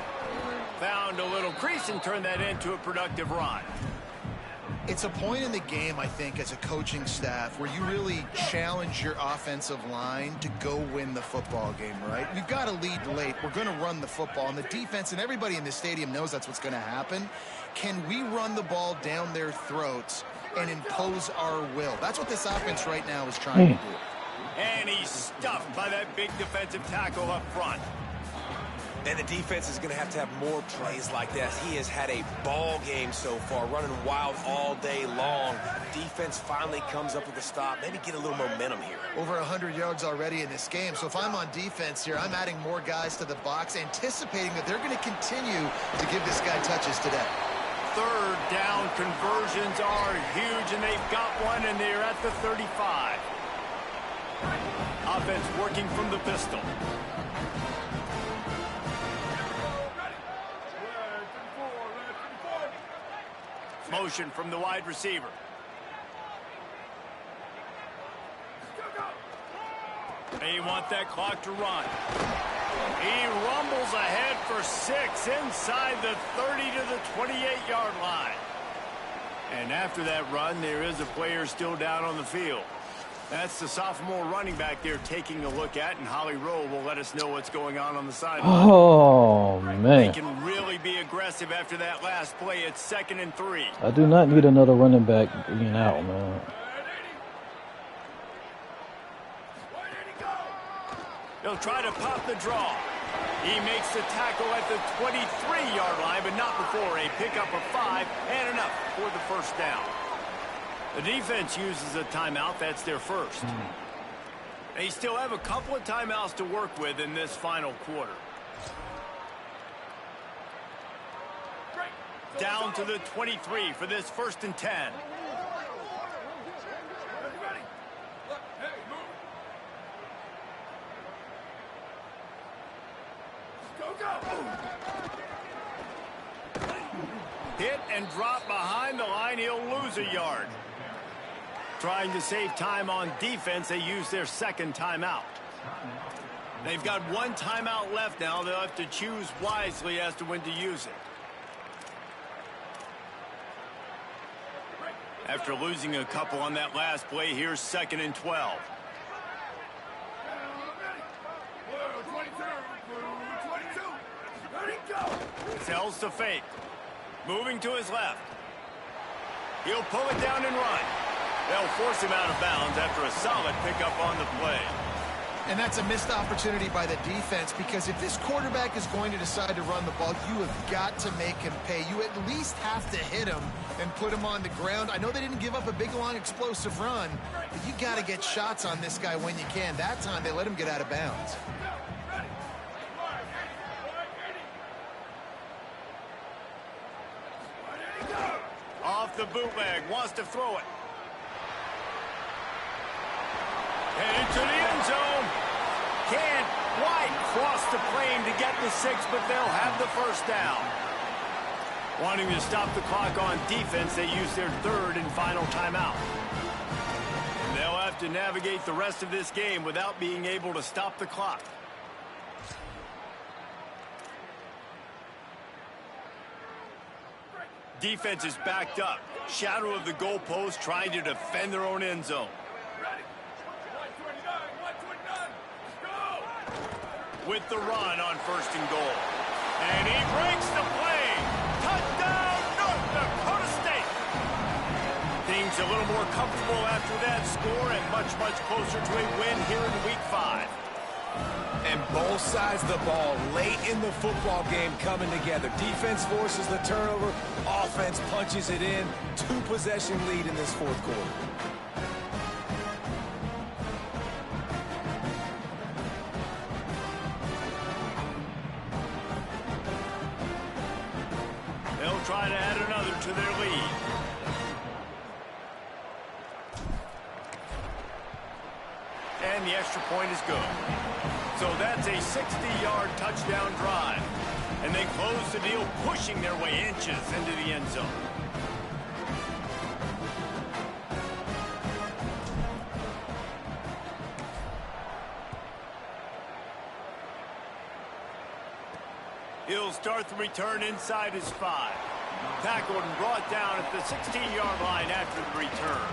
S2: Found a little crease and turned that into a productive run.
S4: It's a point in the game, I think, as a coaching staff where you really challenge your offensive line to go win the football game, right? We've got to lead late. We're going to run the football. And the defense and everybody in the stadium knows that's what's going to happen. Can we run the ball down their throats and impose our will? That's what this offense right now is trying to do.
S2: And he's stuffed by that big defensive tackle up front.
S3: And the defense is going to have more plays like that. He has had a ball game so far, running wild all day long. Defense finally comes up with a stop. Maybe get a little momentum here.
S4: Over 100 yards already in this game. So if I'm on defense here, I'm adding more guys to the box, anticipating that they're going to continue to give this guy touches today.
S2: Third down conversions are huge, and they've got one, and they're at the 35. Offense working from the pistol. Motion from the wide receiver. They want that clock to run. He rumbles ahead for 6 inside the 30 to the 28-yard line. And after that run, there is a player still down on the field. That's the sophomore running back there taking a look at, and Holly Rowe will let us know what's going on the sideline.
S1: Oh, man.
S2: They can really be aggressive after that last play. It's 2nd and 3.
S1: I do not need another running back being out, man.
S2: He'll try to pop the draw. He makes the tackle at the 23-yard line, but not before a pickup of 5 and enough for the first down. The defense uses a timeout. That's their first. They still have a couple of timeouts to work with in this final quarter. Down to the 23 for this 1st and 10. Hit and drop behind the line. He'll lose a yard. Trying to save time on defense, they use their 2nd timeout. They've got 1 timeout left now. They'll have to choose wisely as to when to use it. After losing a couple on that last play, here's 2nd and 12. Sells to fake. Moving to his left. He'll pull it down and run. They'll force him out of bounds after a solid pickup on the play.
S4: And that's a missed opportunity by the defense, because if this quarterback is going to decide to run the ball, you have got to make him pay. You at least have to hit him and put him on the ground. I know they didn't give up a big, long, explosive run, but you got to get shots on this guy when you can. That time, they let him get out of bounds.
S2: Off the bootleg, wants to throw it. And into the end zone. Can't quite cross the plane to get the 6, but they'll have the first down. Wanting to stop the clock on defense, they use their third and final timeout. And they'll have to navigate the rest of this game without being able to stop the clock. Defense is backed up. Shadow of the goalpost, trying to defend their own end zone. With the run on 1st and goal. And he breaks the play. Touchdown, North Dakota State. Things a little more comfortable after that score and much, much closer to a win here in Week 5.
S3: And both sides of the ball late in the football game coming together. Defense forces the turnover. Offense punches it in. 2-possession lead in this 4th quarter.
S2: They'll try to add another to their lead. And the extra point is good. So that's a 60-yard touchdown drive. And they close the deal, pushing their way inches into the end zone. He'll start the return inside his 5. Tackled and brought down at the 16-yard line after the return.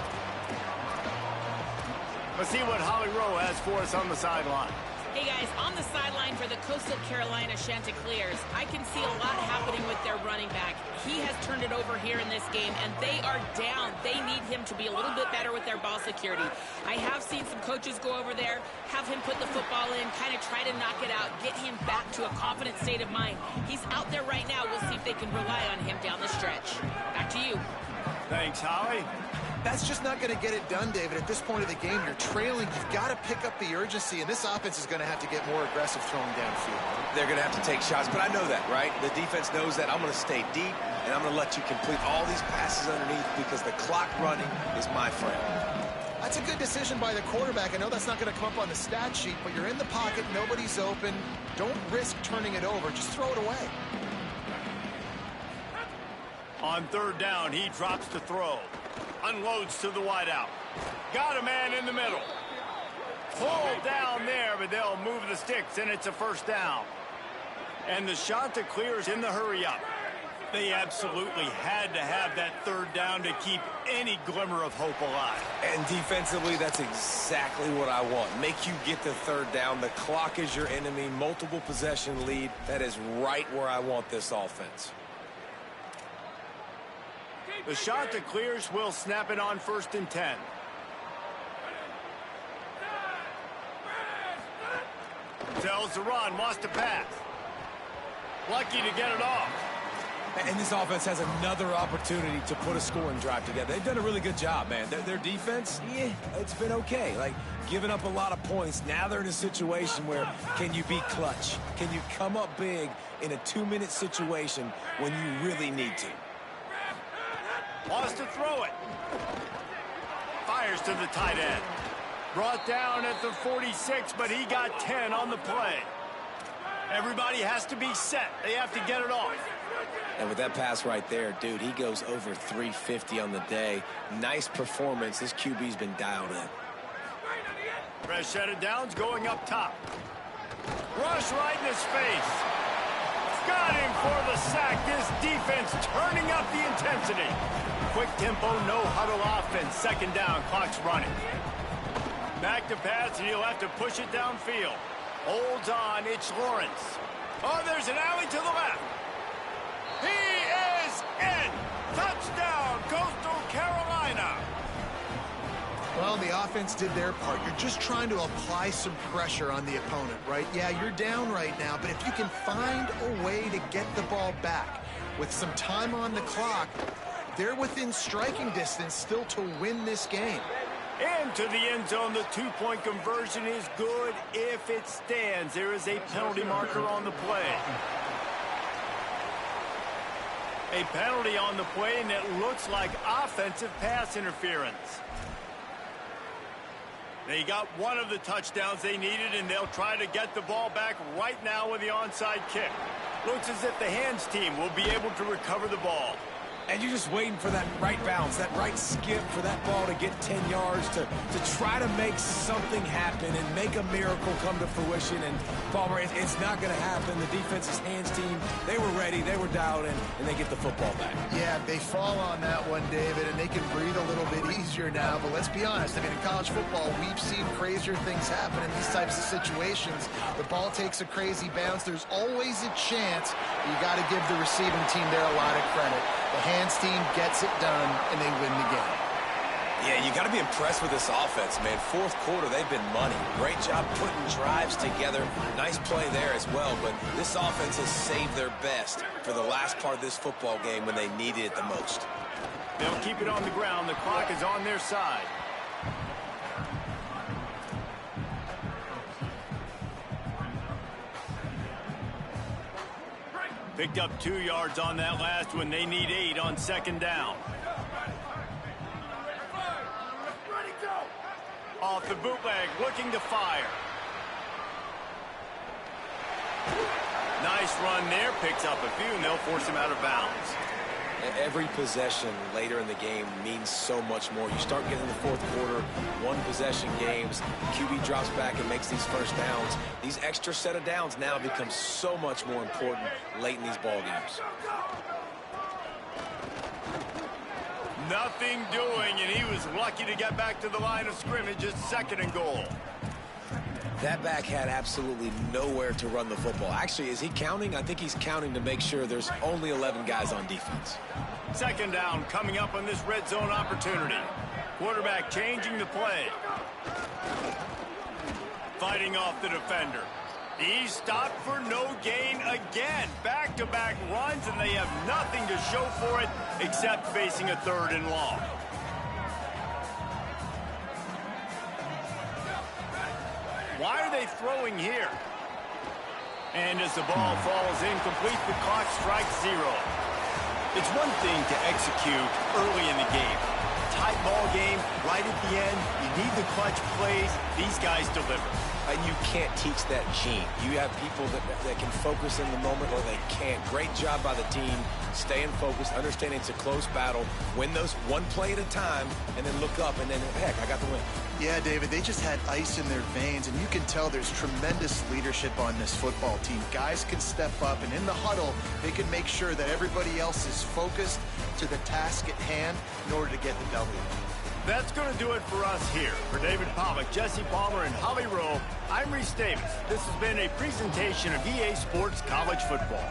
S2: Let's see what Holly Rowe has for us on the sideline.
S6: Hey guys, on the sideline for the Coastal Carolina Chanticleers, I can see a lot happening with their running back. He has turned it over here in this game, and they are down. They need him to be a little bit better with their ball security. I have seen some coaches go over there, have him put the football in, kind of try to knock it out, get him back to a confident state of mind. He's out there right now. We'll see if they can rely on him down the stretch. Back to you.
S2: Thanks, Holly.
S4: That's just not going to get it done, David. At this point of the game, you're trailing. You've got to pick up the urgency, and this offense is going to have to get more aggressive throwing downfield.
S3: They're going to have to take shots, but I know that, right? The defense knows that. I'm going to stay deep, and I'm going to let you complete all these passes underneath because the clock running is my friend.
S4: That's a good decision by the quarterback. I know that's not going to come up on the stat sheet, but you're in the pocket. Nobody's open. Don't risk turning it over. Just throw it away.
S2: On 3rd down, he drops to throw. Unloads to the wideout. Got a man in the middle. Pulled down there, but they'll move the sticks, and it's a 1st down. And the Chanticleers in the hurry up. They absolutely had to have that 3rd down to keep any glimmer of hope alive.
S3: And defensively, that's exactly what I want. Make you get the 3rd down. The clock is your enemy. Multiple possession lead. That is right where I want this offense.
S2: The Chanticleers will snap it on 1st and 10. Tells the run, wants to pass. Lucky to get it off.
S3: And this offense has another opportunity to put a scoring drive together. They've done a really good job, man. Their defense, yeah, it's been okay. Like, giving up a lot of points. Now they're in a situation where can you be clutch? Can you come up big in a 2-minute situation when you really need to?
S2: Wants to throw it. Fires to the tight end. Brought down at the 46, but he got 10 on the play. Everybody has to be set. They have to get it off.
S3: And with that pass right there, dude, he goes over 350 on the day. Nice performance. This QB's been dialed in.
S2: Fresh set of downs going up top. Rush right in his face. Got him for the sack. This defense turning up the intensity. Quick tempo, no huddle offense. 2nd down, clock's running. Back to pass, and he'll have to push it downfield. Holds on, it's Lawrence. Oh, there's an alley to the left. He is in. Touchdown, Coastal Carolina.
S4: Well, the offense did their part. You're just trying to apply some pressure on the opponent, right? Yeah, you're down right now, but if you can find a way to get the ball back with some time on the clock, they're within striking distance still to win this game.
S2: Into the end zone, the 2-point conversion is good if it stands. There is a penalty marker on the play. A penalty on the play, and it looks like offensive pass interference. They got one of the touchdowns they needed, and they'll try to get the ball back right now with the onside kick. Looks as if the hands team will be able to recover the ball.
S3: And you're just waiting for that right bounce, that right skip for that ball to get 10 yards to try to make something happen and make a miracle come to fruition. And, Palmer, it's not going to happen. The defense's hands team, they were ready, they were dialed in, and they get the football back.
S4: Yeah, they fall on that one, David, and they can breathe a little bit easier now. But let's be honest, I mean, in college football, we've seen crazier things happen in these types of situations. The ball takes a crazy bounce. There's always a chance. You got to give the receiving team there a lot of credit. The hands team gets it done, and they win the game.
S3: Yeah, you got to be impressed with this offense, man. Fourth quarter, they've been money. Great job putting drives together. Nice play there as well, but this offense has saved their best for the last part of this football game when they needed it the most.
S2: They'll keep it on the ground. The clock is on their side. Picked up 2 yards on that last one. They need 8 on second down. Off the bootleg, looking to fire. Nice run there. Picks up a few, and they'll force him out of bounds.
S3: Every possession later in the game means so much more. You start getting the fourth quarter, one possession games, QB drops back and makes these first downs. These extra set of downs now become so much more important late in these ball games.
S2: Nothing doing, and he was lucky to get back to the line of scrimmage. It's 2nd and goal.
S3: That back had absolutely nowhere to run the football. Actually, is he counting? I think he's counting to make sure there's only 11 guys on defense.
S2: 2nd down coming up on this red zone opportunity. Quarterback changing the play. Fighting off the defender. He stopped for no gain again. Back-to-back runs, and they have nothing to show for it except facing a 3rd and long. Why are they throwing here? And as the ball falls incomplete, the clock strikes 0. It's one thing to execute early in the game. Tight ball game, right at the end, you need the clutch plays. These guys deliver.
S3: And you can't teach that gene. You have people that can focus in the moment or they can't. Great job by the team, staying focused, understanding it's a close battle, win those one play at a time, and then look up, and then, heck, I got the win.
S4: Yeah, David, they just had ice in their veins, and you can tell there's tremendous leadership on this football team. Guys can step up, and in the huddle, they can make sure that everybody else is focused to the task at hand in order to get the W.
S2: That's going to do it for us here. For David Pollack, Jesse Palmer, and Holly Rowe, I'm Reese Davis. This has been a presentation of EA Sports College Football.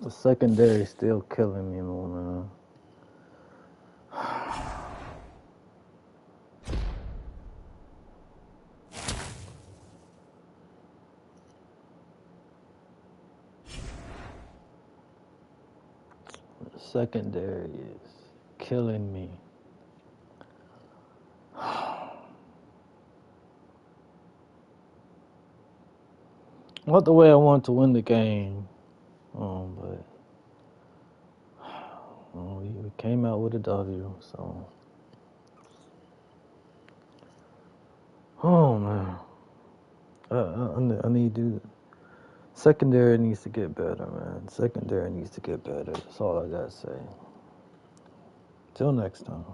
S1: The secondary is still killing me, man. The secondary is killing me. Not the way I want to win the game, but we came out with a W, so. Oh, man. I need to. Secondary needs to get better, man. Secondary needs to get better. That's all I got to say. Till next time.